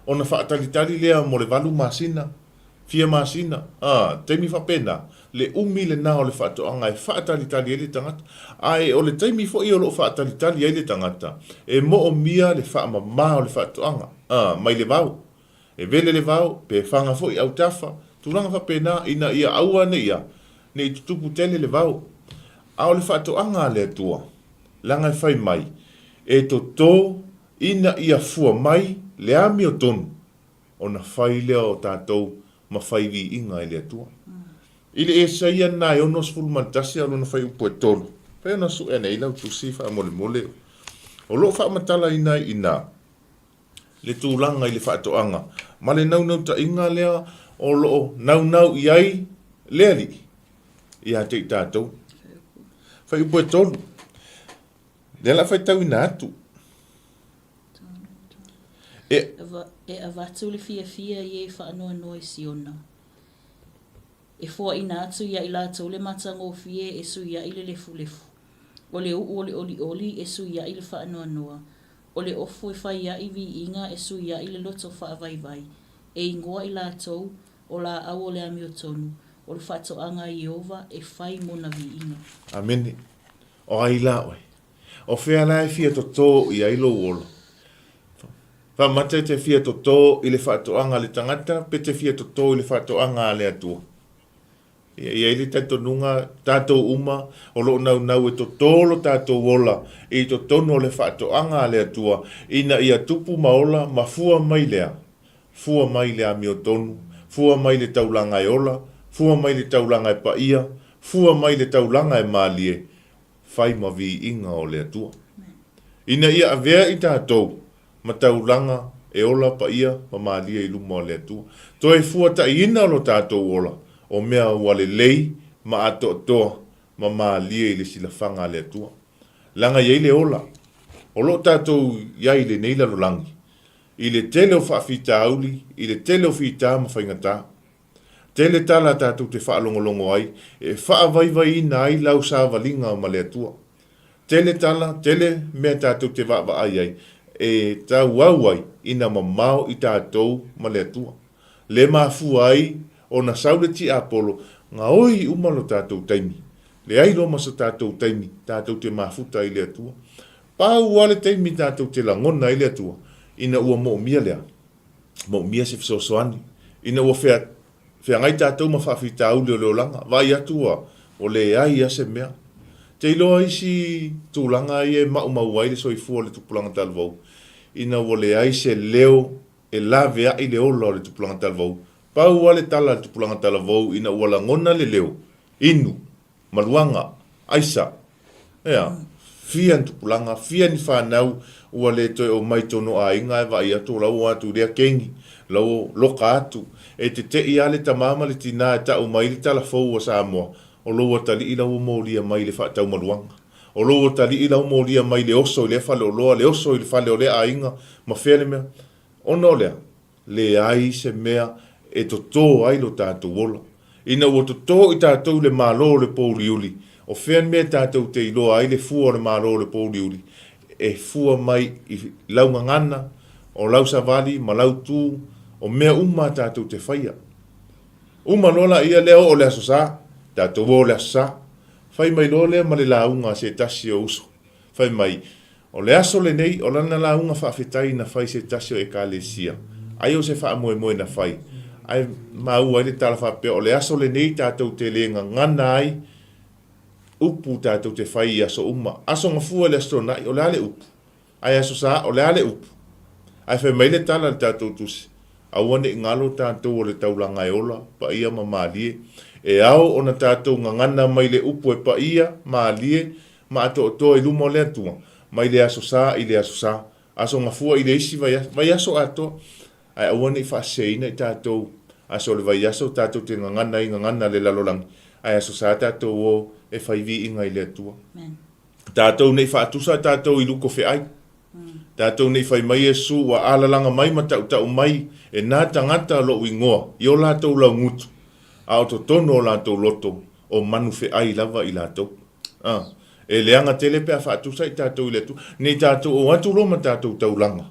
O na whaatalitali lea mo le valu masina. Fia masina, teimi whapena, le umi le nao le whaatoanga e whaatalitali e le tangata. Ai o le teimi fo I o lo whaatalitali e le tangata. E mo o mia le whaamama o le whaatoanga. Mai le vau. E vele le vau, pe whanga fo I au tafa. Tulanga whapena ina ia aua ne ia. Ne I tutupu tele le vau. A o le whaatoanga le atua. Langa e whai mai. E to tō ina ia fua mai le ami o tonu. O na whai lea o tātou. Ma whai vi inga I le atua. Ile e saia nā e ono sfulu mantasi alo na whai upo e tolu. Whai ona su ene ilau tu si wha mole. O lo wha matala ina ina. Le tūlanga I le whaatoanga. Ma le nau ta inga lea o lo nau I ai lea li. I a te I tātou. Whai upo e tolu. Le la whai tau ina atu. E avatu le fia I e whaanoa noe siona. E fua ina atu ia I lātou le matango fie e su ia I le lefu. O le oli e sui ia i le whaanoa noa. O le ofo e whai ia i vi inga e sui ia i le loto wha vai vai. E ingoa i la tau o la au o le ami o tonu. O le whato anga i ova e whai mona vi inga. Amene. O ai la oi. O whea lai fia to tō i ailo ola. Whamate te fia to tō i le whatoanga le tangata, pe te fia to tō i le whatoanga le atua. Ia ili tato nunga, tātou uma, o lo nau e to tōlo tātou ola, i to tono le whatoanga le atua, ina ia tupu maola, ma fua mai lea. Fua mai lea mi o tonu, fua mai le taulanga e ola, fua mai le taulanga e paia, fua mai le taulanga e malie, fai ma vi inga o le atua. Ina ia avea i tātou, ma taulanga e ola paia, ma malie i luma o le atua. To e fua ta ina lo tātou ola, o mea wale lei, ma ato toa, ma malie i le silafanga le atua. Langa iei le ola, o lo tātou iai le neila lo langi. I le tele o whaafita auli, i le tele o whita ma whaingata. Tele tala tātou te whaalongolongo ai, e whaavaivai ina ai lau sa walinga o ma le atua. Tele tala, tele mea tātou te whaava ai ai, e tau auai ina mamao i tātou ma le atua. Le mafu ai, o na saule ti apolo, ngā oi umalo tātou taimi. Le ailo masa tātou taimi, tātou te mafuta i le atua. Pau wale taimi tātou te langona i le atua. Ina ua mo mia lea. Mo mia se fisosoani. Ina ua whea ngai tātou ma whawhita au leo leo langa. Vai atua, o le ai ase mea. Te iloa isi tūlanga i e mau ai le soifua le tupulanga talvau. Ina ua le ai se leo e la vea i le ola le tupulanga talvau. Pau wale tala le tupulanga talvau ina ua langona le leo. Inu, maluanga, aisa. Ea, fia tupulanga, fia ni whanau ua le toi o mai tono a inga e vai atu lau atu rea kengi. Lau loka atu. E te te i ale tamama le tina e ta o mai le tala fau a Samoa. O lo tali i lau mōlia mai le whaatau maluanga. O lo tali i lau mōlia mai le oso i le whale o loa, le oso i le whale o le a inga. Ma whele mea. Ono lea, le ai se mea e to tō ai lo tātou ola. Ina ua to tō i tātou le mālo le pōliuli. O when mea tātou te iloa ai le fua le mālo le pōliuli. E fua mai i launga ngana, o lau savali, ma lau tū, o mea uma tātou te whaia. Uma nola ia leo o le aso sā, tātou o le aso sā. Whai mai lo lea ma le launga se tasi o uso. Whai mai, o le aso le nei, o lana launga whaafetai na whai se tasi o e ka le sia. Ai o se wha moe moe na whai. Ai mau ai le tala whapea, o le aso le nei tātou te lenga ngana ai, upu tātou te whai i aso uma. Aso ngafua le aso nai, o le ale upu. Ai aso sā, o le ale upu. Ai whai mai le tala le tātou tusi. Awane i ngalo tātou o le taulanga e ola, pa ia ma malie. E ao o na tātou ngangana mai le upu e pa ia, malie, ma ato o toa i lumo le atua. Mai le aso sā, i le aso sā. Aso ngafua i le isi vai aso ato. Ai awane i whaaseina i tātou. Aso le vai aso tātou te ngangana le lalolangi. Ai aso sā tātou o e whaivi inga i le atua. Tātou nei whaatusa tātou i luko whi ai. Tātou nei whai mai e su wa alalanga mai ma tau mai e nā tangata lo ingoa. I o lātou lau ngutu. A o to tono o lātou loto o manu whi ai lava i lātou. E leanga tele pe a whaatusa i tātou i le tu. Nei tātou o atu lo ma tātou taulanga.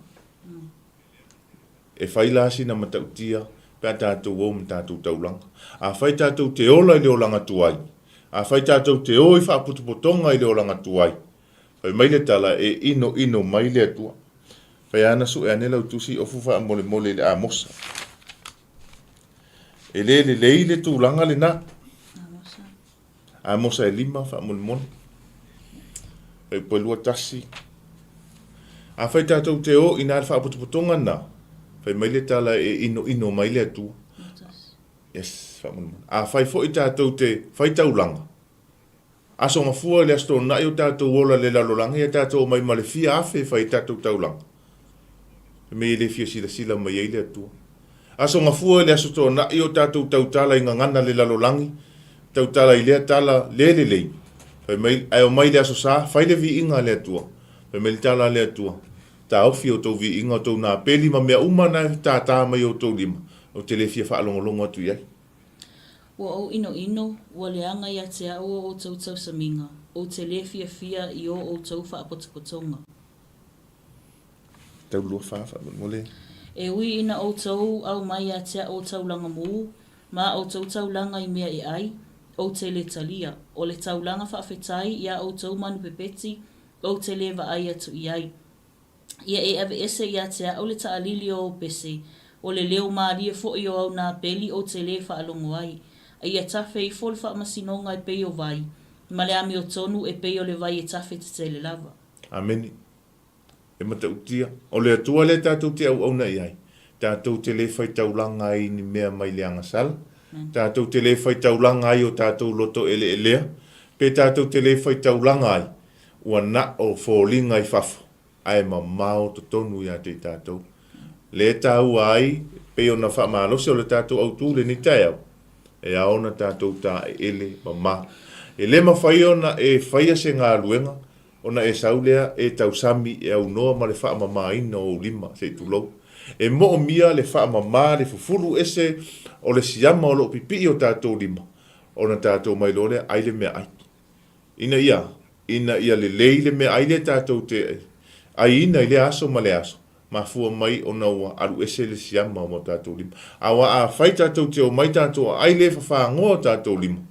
E whai lasi na ma tau tia pe a tātou o ma tātou taulanga. A whai tātou te ola i le olanga tuai. A whai tātou te o i whaaputupotonga i le olanga tuai. Whai mai le tala e ino mai le atua. Whai ana su e anela utusi o fufa mole le a mosa. E le le tūlanga le nā. A mosa e lima wha mole. Whai poilua tasi. A whai tātou te o i nā whaaputupotonga nā. Whai mai le tala e ino mai le atua. Yes, wha mole. A whai fo i tātou te whai taulanga. Aso ngafua le asto na i o tātou ola le lalolangi e tātou mai ma le fia afe whai tātou taulanga. Me le fia sila mai e le atua. Aso ngafua le asto na i o tātou tautala i ngangana le lalolangi. Tautala i lea tala le. Whai mai, ai o mai le aso sā, whai le vi inga le atua. Whai mai le tala le atua. Tā ofi o tau vi inga o tau nā peli ma mea umana tā mai o tau lima. O te le fia whaalongolongo atu iai. Ua au ino, ua leanga ia te au o tau sa minga. o te le fia I o tau whaapotapotonga. Taulua whaafa mole. E ui ina o tau au mai a tea o taulanga mō, ma o tau taulanga I mea e ai, o te le talia, o le taulanga whaafetai ia o tau manu pepeti, o te le wa ai atu I ai. Ia e ave ese ia tea o le taalili o pese, o le leo maaria fo I o au nā peli o te le whaalongo ai. Ia tafe I fol whaamasinonga e pei o vai, ma le ami o tonu e pei o le vai e tafe te te le lava. Ameni. E mata utia. O le atua le tātou te au na iai. Tātou te le whai taulanga ai ni mea mai le angasala. Tātou te le whai taulanga ai o tātou loto ele elea. Pe tātou te le whai taulanga ai. Ua na o fōlinga I whafo. Ai ma mao to tonu ia te tātou. Le tāu ai, pe o na whaamalosi o le tātou au tūle ni TAEAO. E aona tātou tā ele ma ma. E le ma whai ona e whaia se ngā luenga. Ona e saulea e tausami e au noa ma le wha mama ina o lima se tulou. E mo o mia le wha mama le fufuru ese o le siama o lo pipi o tātou lima. Ona tātou mai lole aile mea ai. Ina ia le leile mea aile tātou te ai ina ile aso ma le aso. Ma fua mai ona ua aru ese le siama o tātou lima. Awa a whai tātou te o mai tātou aile fa ngoa tātou lima.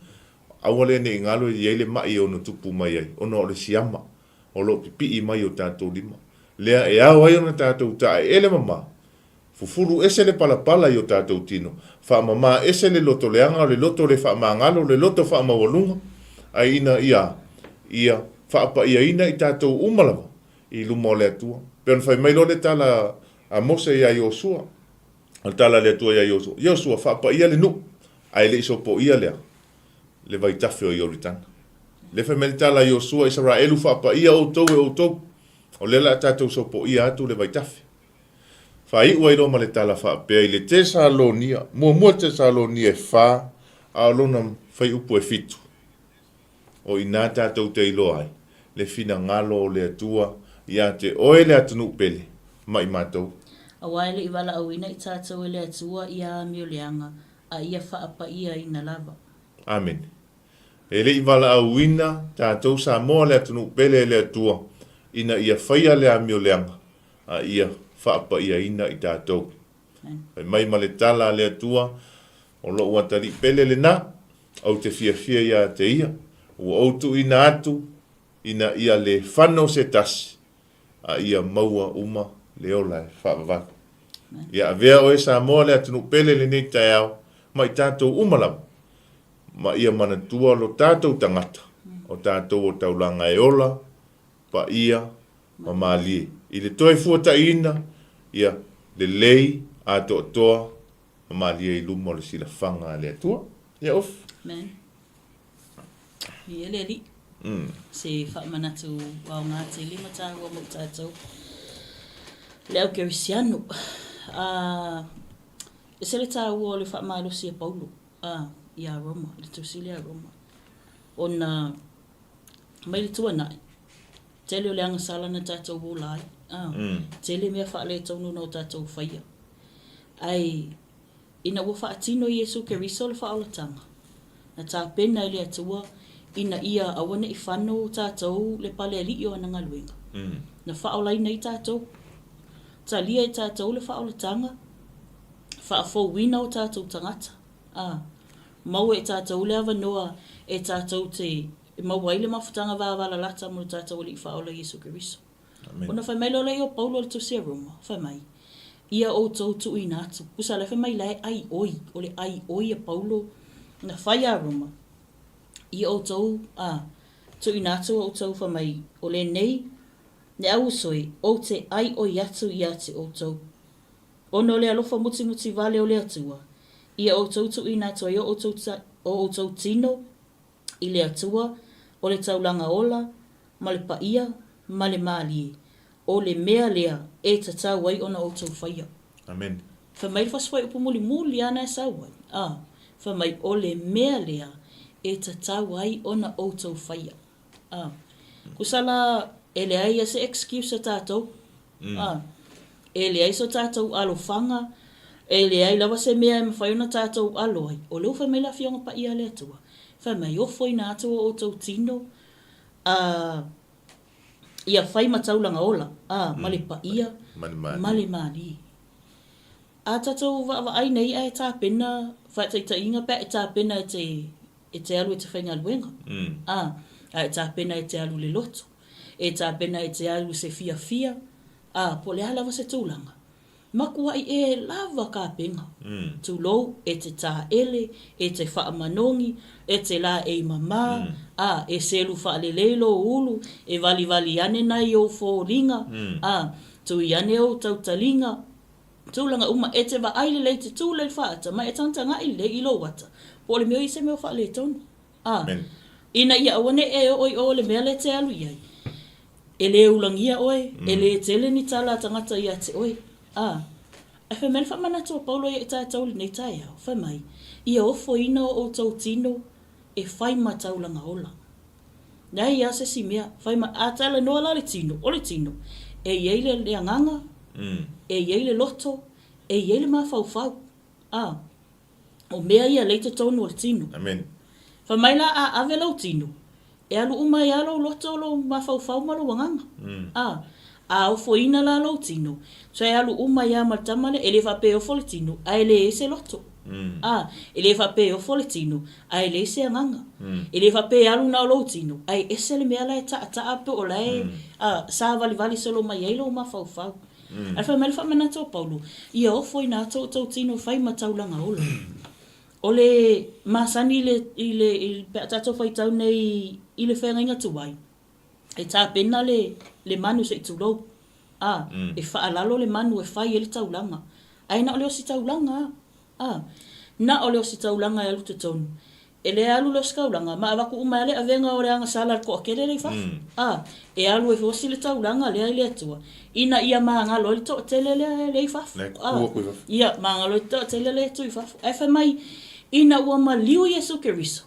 Awa le ne ingalo i eile mai o no tupu mai ai. Ona o le siama. O lo pipi mai o tātou lima. Lea e au ai ona tātou tae ele mama. Fufuru ese le palapala i o tātou tino. Wha mama ese le loto leanga, le loto le wha maangalo, le loto wha mawalunga. Ai ina ia wha apa ia ina I tātou umalawa. I luma o le atua. Peon whai mai lo le tala a Mose ia Iosua. Al tala le atua ia Iosua. Iosua wha apa ia le nu. Ai le isopo ia lea. Le vai tafe o Ioritana. Le fe meltala Iosua Israelu fa pa ia o tou e o tou. O le la tātou sopo ia atu le vai tafe. Fa I ua I roma le tala fa pe le Tesalonia, mua Tesalonia e fa a lona fai upu e fitu. O ina tātou te ilo ai. Le fina ngalo o le atua ia te oe le atunu pele. Mai mātou. A waile I wala awina I tātou e le atua ia mio leanga, a ia wha apa ia ina lava. Amen. E le I wala awina, tātou sa moa le atunu pele le atua, ina ia whaia le amio leanga, a ia whaapa ia ina I tātou. E mai ma le tala le atua, o lo uatari pele le na, au te fia ia te ia, o autu ina atu, ina ia le whano se tasi, a ia maua uma le ola e whaavavaka. Ia avea o e sa moa le atunu pele le nei TAEAO, mai tātou umalam, ma ia mana tua lo tātou tangata, o tātou o taulanga e ola, pa ia, ma malie. I le toi fuata ina, ia le lei a toa, ma malie I luma le sila whanga le atua. Ia of. Men. Ia le li. Se whaamanatu wao ngā te lima tāua mo tātou. Le au kerisianu. E se le tāua o le whaamalosi a Paulo. Ia Roma, le tusilia Roma. Ona mai le tua nai. Tele o le angasala na tātou wōlai. Tele mea whaale taunu no tātou whaia. Ai, ina ua whaatino Iesu ke riso le whaolatanga. Na tā pena I le atua, ina ia awana I whano tātou le pale ali o ananga luenga. Na whaolai nei tātou. Tā lia I tātou le whaolatanga. Whaafo wina o tātou tangata. Mau e tātou le awa noa e tātou te mau aile mawhutanga wāwala lata mo tātou li whaola Iesu Keriso. Ona whai mai lo lei o Paulo le tusia Roma, whai mai. Ia o tau tu I nātu. Pusa le whai mai lai ai oi, o le ai oi a Paulo na whai a Roma. Ia o tau, tu I nātu o tau whai mai, o le nei, ne au soi, o te ai oi atu I ate o tau. Ono le alofa muti vale o le atua. Ia o tau tu I nātu ai o tau tino, I le atua, o le taulanga ola, ma le paia, ma le malie, o le mea lea e tatau ai ona o tau whaia. Amen. Whamai whaswai upo muli ana e sauai. Whamai o le mea lea e tatau ai ona o tau whaia. Kusala e le ai se excuse a tātou. E le ai so tātou alo whanga, e le ai lawa se mea e mawhai ona tātou alo ai. O leo whamai la fionga paia le atua. Whamai ofo I nā atua o tau tino, ia whai mataulanga ola, male pa ia, male mali. A tatou wa ai nei ai tā pena, whaitai ta inga pe, tā pena e te alu e te whainga luenga. E tā pena e te alu le loto. E tā pena e te alu se fia. Po le halawa se tūlanga. Makua i e lava ka penga. Tūlou e te tā ele, e te whaamanongi, e te la e mama, e selu whaaleleilo ulu, e vali ane nai o fōringa, tui ane o tautalinga, tūlanga uma e te wa aile lei te tūle whaata, mai e tantanga i le ilo wata. Po le meo i se meo whaale tonu. Ina ia awane e oi o le mea le te alu iai. E le ulangia oe, e le tele ni tala tangata ia te oe. E wha mele whamanatu a Paulo i tā tauli nei TAEAO, wha mai. Ia ofo ina o tau tino e whai mataulanga ola. Nei ia se si mea, whai ma atala noa la le tino, o le tino. E iei le anganga, e iei le loto, e iei le mawhau. O mea ia leite tonu o le tino. Amen. Wha mai la a ave lau tino. E alu umai alo loto lo mawhau malo wanganga. A ofo ina la lau tino. So e alu umai a matamale, e le whape ofo le tino, a ele e se loto. E le whape ofo le tino, a ele se anganga. E le whape alu na lau tino, a e se le mea la e ta ape o lai, sa vali solo mai eilo mawhau. Alfa mele whamanatu o Paulo, ia ofo ina tau tino whai mataulanga ola. Ole masani i le tato whai tau nei i le whenga inga tuwai. E tā pena le manu se i tūlou. E whaalalo le manu e whai e le taulanga. Ai na ole o si taulanga. Na ole o si taulanga e alu te tonu. E le alu lo skaulanga. Ma awaku umale a venga o le anga salar ko akele le whafu. E alu e fosi le taulanga le ai le atua. Ina ia maanga lo le to tele le whafu. Ia maanga lo le to tele le tu i whafu. E wha mai ina ua maliu Yesu Keriso.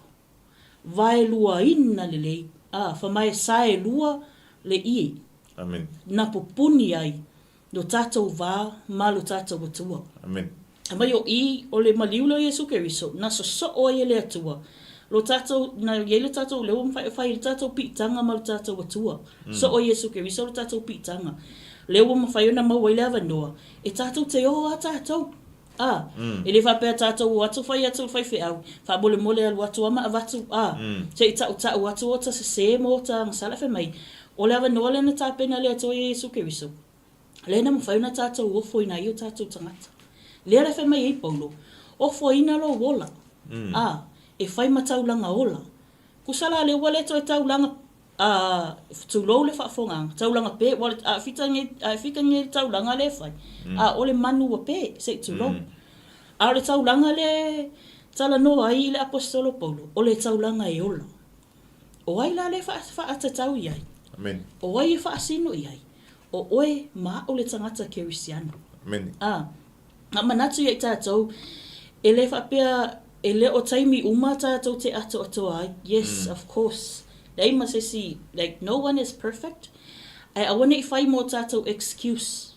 Vai lua ina le lei. Wha mai sae lua le i. Amen. Na popuni ai. No tātou vā, malu tātou atua. Amen. Mai o i, o le maliu le Yesu Keriso. Na so o e le atua. Lo tātou, na iele tātou leo mwhai le tātou pitanga malu tātou atua. So o Yesu Keriso le tātou pitanga. Leo mwhai ona mawai le avanoa. E tātou te o a tātou. E le whapea tātou o atu whai whiau. Whabole mole alu atu ama avatu. Te i tau atu o ta se mo ta ngasala whi mai. O le avanoa le na tāpena le atu o Yesu Keriso. Le na mwhai na tātou o fwina i o tātou tangata. Le ala whi mai i Paulo. O fwina lo wola. E whai mataulanga ola. Kusala le wale to e taulanga tūlou le whaafonga. Taulanga pē, whikange taulanga le whai. O le manu wa pē, se tūlou. A le taulanga le tala noa i le apostolo Paulo. O le taulanga e ola. O ai la le whaatatau iai. Amen. O ai e whaasino iai. O oe maa o le tangata kerisiano. Amen. Nga manatu iai tātou. E le whapea, e le o taimi uma tātou te ato ai. Yes, of course. They must see, like, no one is perfect. I want to find more tātou excuse.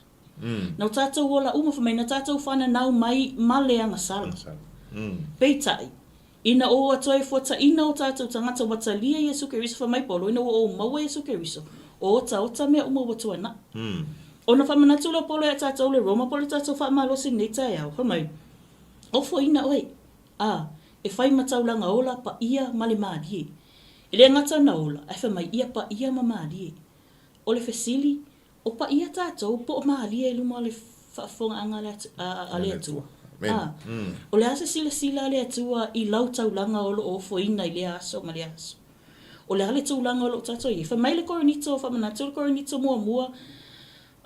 Nau tātou wola uma whamai, na tātou whana nau mai male anga sala. Peitai. Ina o atoe fota ina o tātou tangata watalia Yesu Keriso whamai polo, ina o maua Yesu Keriso. O ota mea uma watua na. Ona whamanatu la polo e tātou le Roma, polo tātou whamalosi nei TAEAO, whamai. Ofo ina oe. E whai mataulanga ola pa ia male maadie. E le ngata na ola, e whamai ia pa ia mamaalie. O le fesili, o pa ia tātou, po o maalie e luma le whaafonga anga le atua. O le asa sila le atua i lau taulanga o lo o foina i le aso ma le aso. O le ale taulanga o lo tātou i. Whamai le koronito, whamanatu le koronito mua.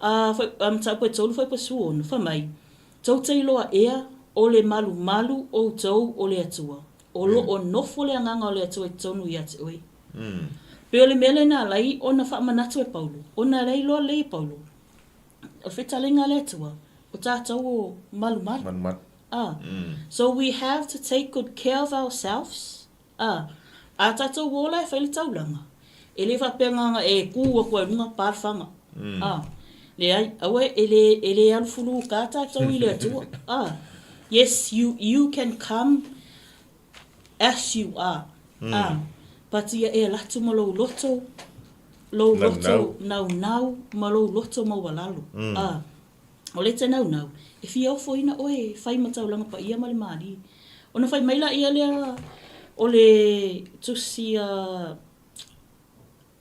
Tāpua tolu whai pasuon, whamai. Tau teiloa ea o le malu o tau o le atua. O lo o nofo le anganga o le atua i tonu i ate oi. Pe o le mele na lai o na whaamanatu e Paulo. O na lai loa le Paulo. O whitalinga le atua. O tātou o malu. So we have to take good care of ourselves. A tātou wola e whaile taulanga. E le whapenga e kua koe runga pārwhanga. Le ai, awe e le alfulu ka tātou i le atua. Yes, you can come as you are. patia e latu ma lo loto nau ma lo loto ma walalu. O le te nau. E fia o foina oe fai mataulanga pa ia mali mali. Ona fai maila ia lea o le tusi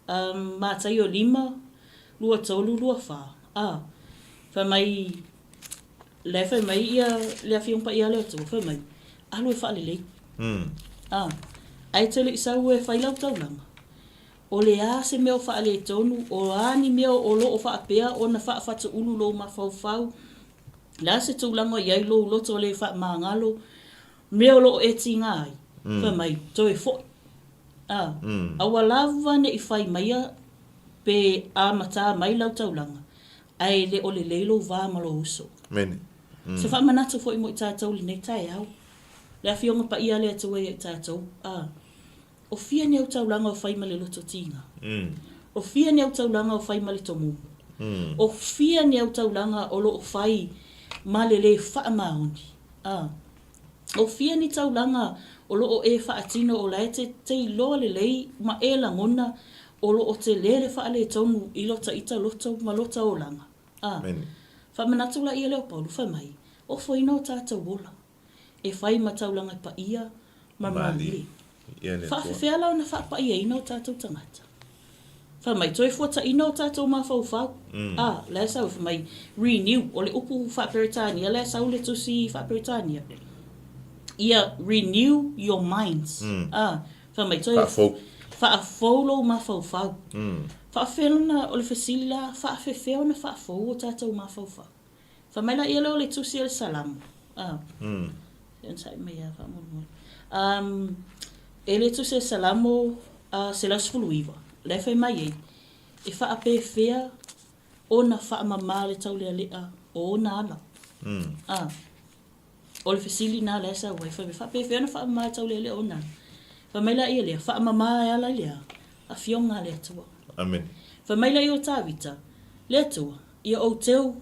mātai o 5, 2 tolu 2 wha. Fai mai ia lea fiong pa ia lea tu. Fai mai alo e wha lelei. Ai te le isau e whailau taulanga. O le a se meo wha le tonu, o ani meo o lo o wha apea, o na wha whata ulu lo ma whau. La se taulanga iai lo loto le wha maangalo, meo lo e tinga ai. Wha mai, toi fo. Awa lava ne i whai maia pe a mata mai lau taulanga. Ai le o le leilo vā malo uso. Mene. Se wha manata fo i mo i tātou le nei TAEAO. Le awhionga pa ia lea tue e tātou. O fia ni au taulanga o whai male loto tinga. O fia ni au taulanga o whai male tomu. O fia ni au taulanga o lo o whai male le wha maoni. O fia ni taulanga o lo o e wha atino o lae te iloa le lei ma e langona o lo o te lele wha le tomu i lota ita loto ma lota o langa. Wha manatu la ia leo paulu whai mai. O whaina o tātou wola. E whai mataulanga pa ia ma mali. Wha lau na wha pa ia ina o tātou tangata. Wha mai toi fuata ina o tātou ma whau. Lea sau wha mai renew o le upu wha Peritania. Lea sau le tusi wha Peritania. Ia renew your minds. Wha mai toi wha folo ma whau. Wha whenana o le whasila wha whewheo na wha fau o tātou ma whau. Wha mai la ia leo le tusi le salamu. Ele tu se salamo se las fuluiva. Le fai mai e fa ape fea o na fa mama le tau le lea o na ala. O le fesili na le sa wai fa ape fea na fa mama le tau le lea o na. Fa mai la ia le fa mama e ala lea a fionga le tua. Amen. Fa mai la i o tāwita le tua ia o teu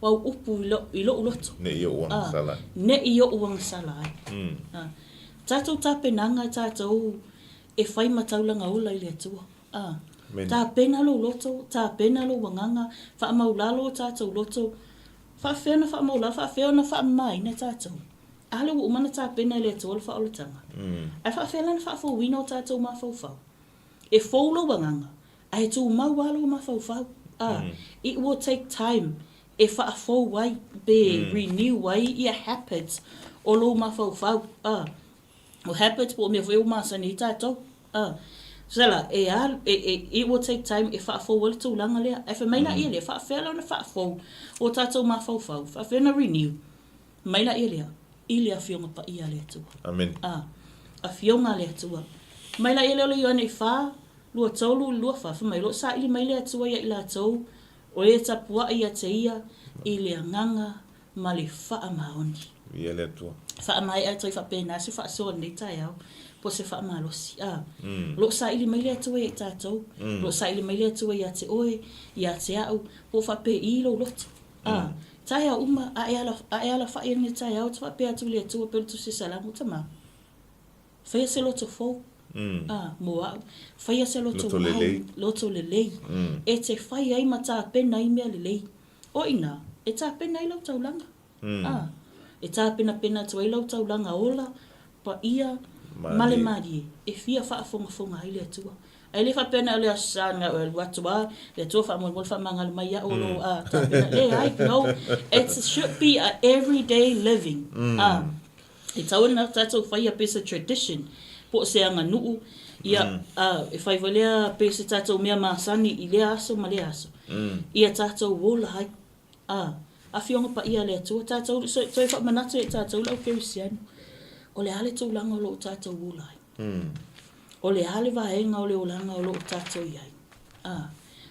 wau upu i lo uloto. Ne i o uang salai. Ne i o uang salai. Tātou tāpenanga tātou e whai mataulanga ula i le atua. Tā pena lo loto, tā pena lo wanganga, wha maulalo tātou loto, wha whiana wha maulalo, wha whiana wha mai ne tātou. Ale u umana tā pena i le atua le wha olotanga. Ai wha whiana wha whauwina o tātou ma whau. E whaulo wanganga, ai tū maualo ma whau. It will take time. E wha whau wai, be renew wai, ia habits o lo ma whau. O habits po me veo masa ni tātou. Sela, it will take time e wha whau wale tūlanga lea. E wha maina ia lea, wha whela na wha whau o tātou ma whau. Wha whena renew. Maina ia lea, i lea whionga pa ia lea tua. Amen. A whionga lea tua. Maina ia lea le ione wha, lua taulu, lua wha. Wha mai lo sa ili mai lea tua ia ila tau. O e tapua ia te ia, i lea nganga ma le wha maoni. Ia lea tua. Wha mai ai toi wha pēnā, se wha soa nei TAEAO, po se wha malosi. Lo sa ili mai lea tua ia tātou, lo sa ili mai lea tua ia te oe, ia te au, po wha pē i lo loto. TAEAO uma, a e ala wha ia ni TAEAO, te wha pē atu lea tua, pēr tu se salamu tama. Whaia se loto fōu. Moa, whaia se loto lelei. Loto lelei. E te whai ai ma tā pēna i mea lelei. O ina, e tā pēna i lau taulanga. E tā pena tua i lau taulanga ola, pa ia male marie. E fia wha fonga ai lea tua. Ai le wha pena lea sanga o le watua, le tua wha mwal wha mangal mai a olo tā pena. Le ai, no, it should be a everyday living. E tau na tātou whai a pesa tradition. Po se anga nuu, ia e whai walea pesa tātou mea maasani i lea aso ma lea aso. Ia tātou wola hai. A whionga pa ia lea tua tātou, toi wha manatu e tātou lau Kerisiano. O le hale tau langa o lo tātou wulai. O le hale vahenga o le o langa o lo tātou iai.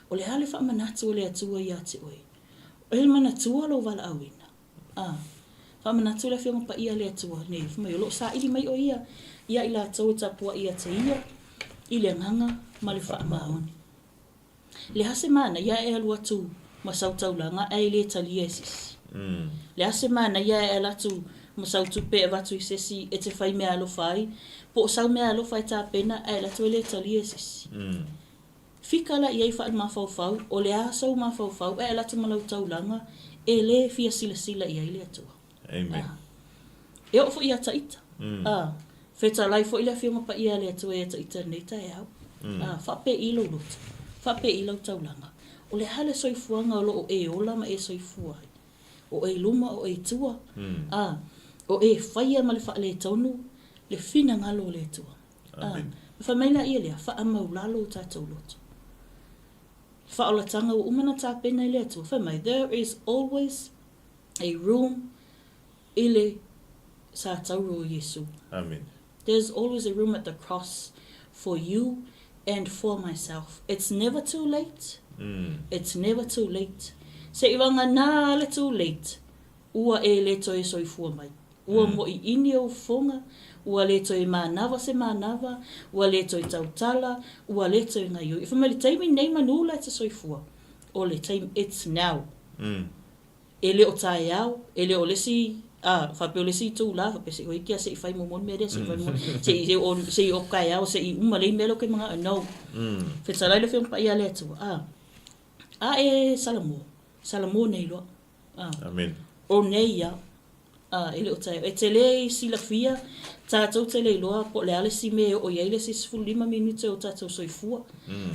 O le hale wha manatu o lea tua ia te oi. O le manatua lo wala awina. Wha manatu le whionga pa ia lea tua. Ne, whamai o lo sa ili mai o ia. Ia ila tau tapua ia te ia. I le nganga ma le wha maoni. Le hase mana ia e alu atu ma sautaulanga ai le taliesis. Le ase mana ia e alatu mo sau tupe e watu I sesi e te whai mea alofa ai, po sau mea alofa I tā pena, e la tuele tali e sesi. Fikala I ei wha mawhauwhau, o le asau mawhauwhau, e la tu malau taulanga, e le fia sila I ai le atua. Amen. E o fo I ata ita. Feta lai fo I le fia mapa I le atua e ata ita nei TAEAO. Whape ilo luta. Whape ilo taulanga. O le hale soifuanga o lo o e ola ma e soifua. O e luma o e tua. O e whaia ma le wha le taunu, le fina ngalo o le tua. Whamaina ia lea, wha amaulalo o tātou loto. Wha ola tanga o umana tā pena I le tua. Whamai, there is always a room ile sa tauro o Yesu. Amen. There's always a room at the cross for you and for myself. It's never too late. It's never too late. Se iwanga nā le too late. Ua e le toi soifua mai. Ua mo I ini o fonga. Ua le toi mānawa se mānawa. Ua le toi tautala. Ua le toi ngai. If me le taimi nei manula te soifua. O le time, it's now. E le o TAEAO. E le o lesi... whape o lesi tū la. Whape se oikia se I whai momon mea rea. Se I o KAEAO. Se I umalei melo ke mga anau. Whetsarai le whiong pa ia le atua. E Salamo nei loa. Amen. O nei ia. Ele o TAEAO. E te le sila fia. Tātou te le loa. Po le ale si me o iei le 65 minute o tātou soifua.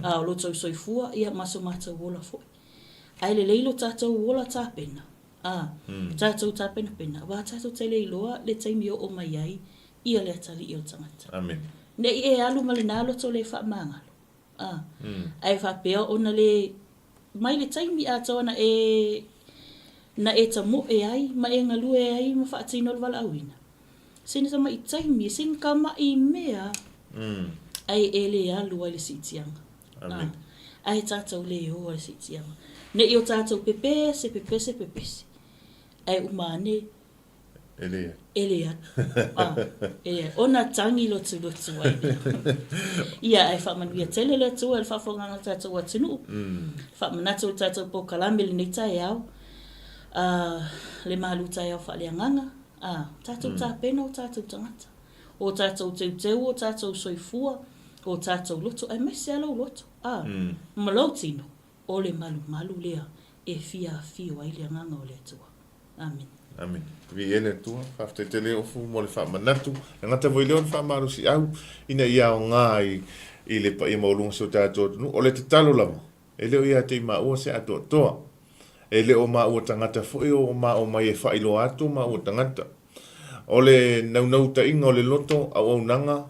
O lo tau soifua. Ia maso mātou wola foi. Ai le leilo tātou wola tāpena. Tātou tāpena pena. Wā tātou te le loa. Le taimi o mai ai. Ia le atali I o tangata. Amen. Ne I e alu male nalo to le wha mangalo. Ai whapea ona le... Mai le taimi a tawana na e tamo e ai, ma e ngalu e ai, ma whaatino le wala awina. Sene sama I taimi, sen kama I mea, ai e le alu ai le sitianga. Amen. Ai tātou le o ai sitianga. Ne I o tātou pepese. Ai umane, Elea. Elea. Ona tangi lotu ai. Ia ai whamanuia tele le tua, le whawhonganga tātou atinu. Whamanatu tātou po kalame le nei TAEAO. Le MALU TAEAO FAALEAGAGA. Tātou tā pena o tātou tangata. O tātou teu, o tātou soifua, o tātou loto. Ai mai se alau loto. Malau tino. O le malu lea. E fia ai le nganga o le tua. Amen. Amen. Vi ele tua, whafte te leo fu mo le whamanatu. Ngata voi leo le whamarusi au. Ina ia o ngā I le pa I maulunga so tātou tunu. O le te talo lama. E leo ia te maua se ato toa. E leo maua tangata fui o maua mai e whailo atu maua tangata. O le naunau ta inga o le loto au nanga.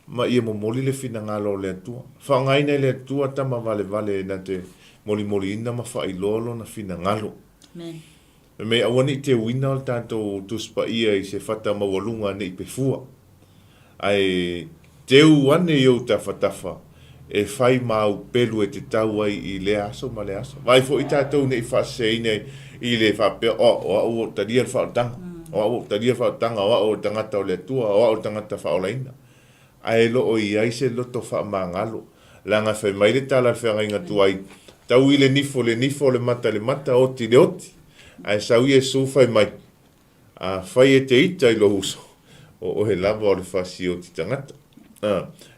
Ma ia mo moli le fina ngalo le atua. Whaangaina le atua tama vale na te moli ina ma whailolo na fina ngalo. Amen. Me awani te wina o tātou tuspa ia I se whata mawalunga ne I pefua. Ai teu ane I o ta whatafa. E whai mau pelu e te tau ai I le aso ma le aso. Vai fo I tātou ne I whaseine I le whapea o taria le whaotanga. O taria whaotanga o tangata o le atua o tangata whaolaina. Ai lo o I aise loto whaamangalo. Langa whai mai le tala whenga inga tuai. Tau I le nifo le mata oti le oti. Ai sau I e sūwhai mai. Whai e te ita I lo huso. O he lava o le whasi o ti tangata.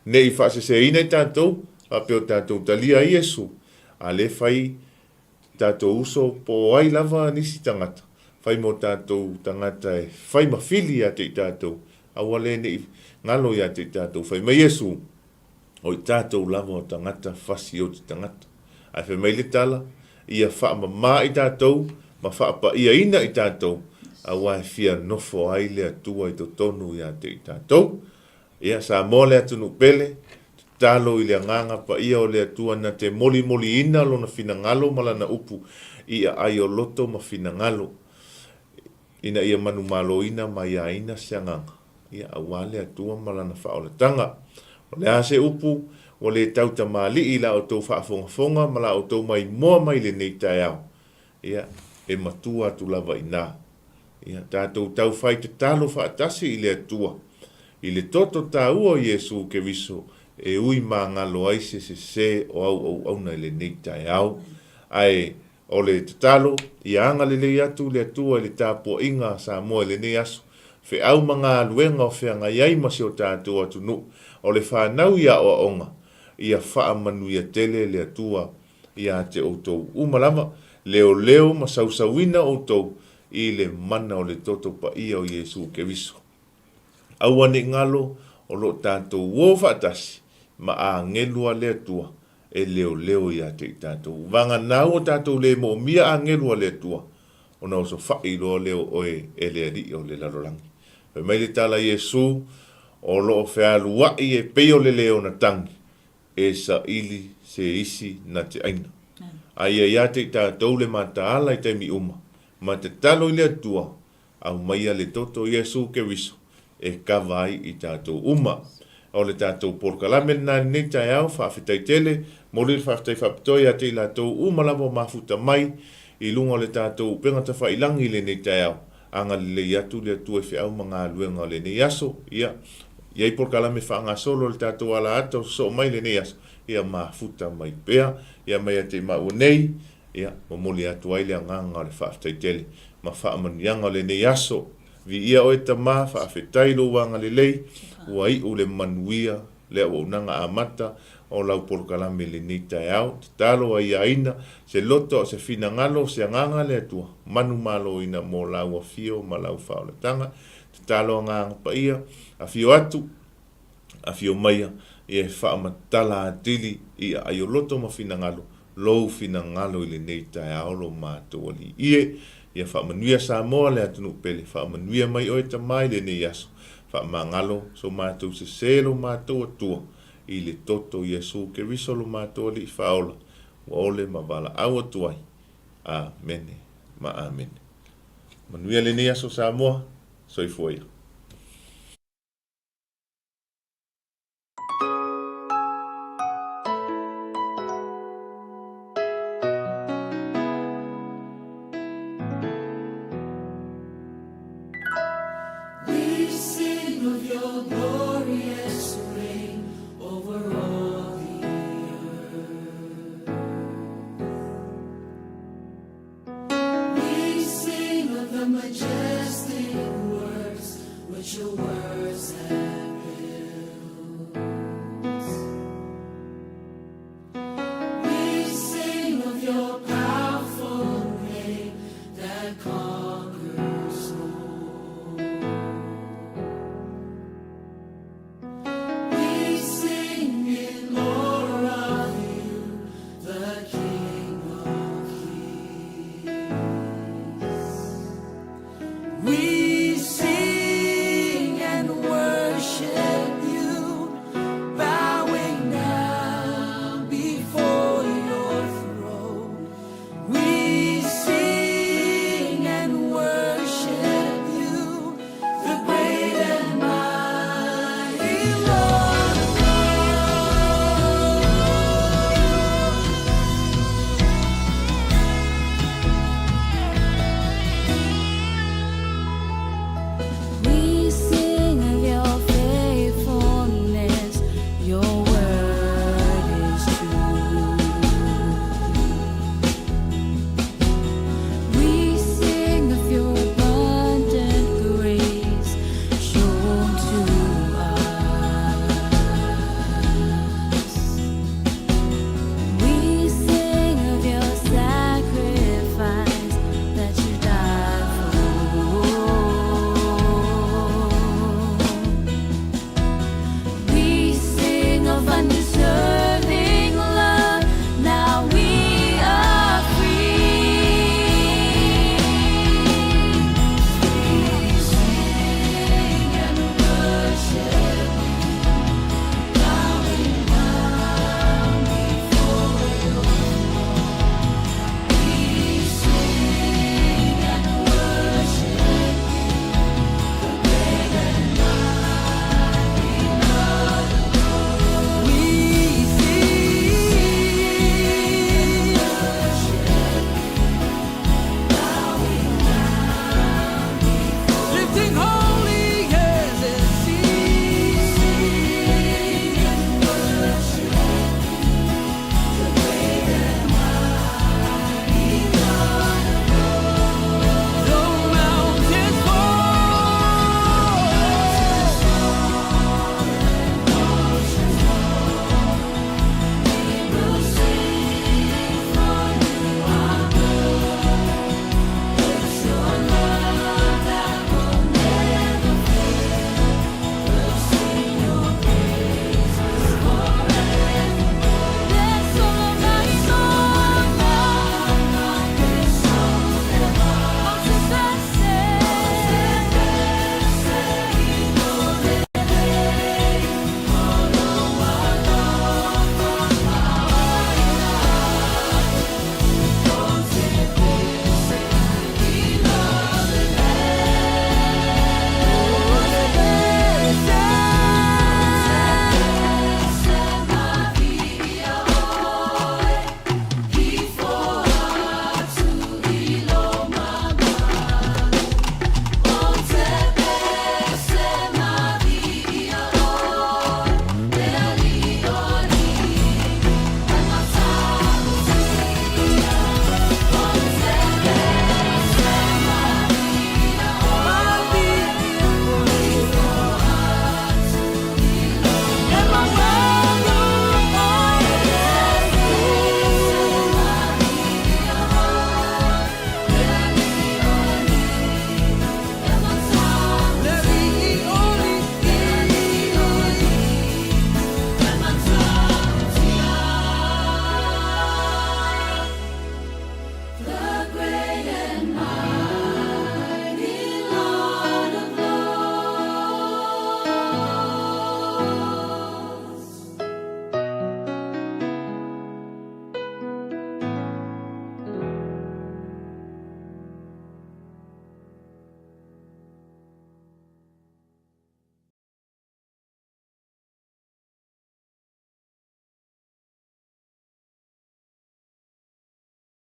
Ne I whase se ina I tātou. Apeo tātou talia I Yesu. A le whai tātou uso po ai lava nisi tangata. Whai mo tātou tangata e whai mawhili a te tātou. Awale ne I ngalo I a te tātou. Whai mai Yesu. O I tātou lava o tangata whasi o ti tangata. Ai whai mai le tala. Ia wha ma I tātou. Ma whaapa ia ina I tātou, a wai fia nofo ai lea tua I to tonu I a te I tātou. Ia sa mole atunu pele, talo I lea nganga pa ia o lea tua na te moli ina lo na fina ngalo malana upu ia ai o loto ma fina ngalo. Ina ia manu malo ina ma ia ina se nganga. Ia a wale atua malana whaoletanga. O lea se upu, o le tauta mali I la o tau whaafonga mala o tau mai moa mai le nei TAEAO. Ia e matua tu lava ina. Ia tātou tau whai te talo whaatasi I le atua. I le toto tāua Yesu ke viso e ui mā ngalo aise se o au na le nei TAEAO. Ai o le te talo I anga le atu le atua le tāpua inga sa moa le nei aso. Whiau mga luenga o whianga iai masi o tātou atunu. O le whanau ia o onga. Ia wha manu ia tele le atua ia te outou. Umalama leo ma sausawina outou i le mana o le toto pa ia o Yesu Keriso. Awane ngalo o lo tātou wofa atasi ma a ngelua le atua e leo ia te tātou. Vanga nau o tātou le mo mia a ngelua le atua o na oso whai loa leo oe e le ari o le larolangi. Pe mai le tala Yesu o lo o whialu wai e peo le leo na tangi e sa ili se isi na te aina. Ai ia te tātou le mataala i te mi uma. Ma te talo i le atua au maia le toto Yesu Keriso e kawai i tātou uma. O le tātou porkalame na ni TAEAO whaafetai tele, mo le whaafetai whaapitoi a te tātou uma lavo mafuta mai i lunga le tātou pengata whailangi le ni TAEAO. Anga le iatu le atua e whiau mga luenga le ni aso, ia. Iai porkalame whaanga solo le tātou ala ato so mai le ni aso. Ia mafuta mai pea, ia mai a te maunei, ia momoli atu ai le anganga le whaafetai tele. Ma whaamanianga le ni aso, vi ia o e tama whaafetai lo wanga le lei, ua i u le manuia, le au nanga amata, o lau porkalame le ni TAEAO, te talo a ia ina, se loto o se fina ngalo, se anganga le atua, manu malo ina mo lau a fio, ma lau whaoletanga, te talo a nganga pa ia, a fio atu, a fio maia, e whaamatala atili, ia ai o loto ma fina ngalo, lou fina ngalo i le ni TAEAO lo mātua li ie, ia whaamanuia sa moa le atunu pele, whaamanuia mai o e tamai le ni aso, whaamangalo so mātou se selo mātou atua, i le toto Yesu Keriso lo mātou li whaola, wa ole ma wala au atuai. Amen, ma amen. Manuia le ni aso sa moa, soifuaia.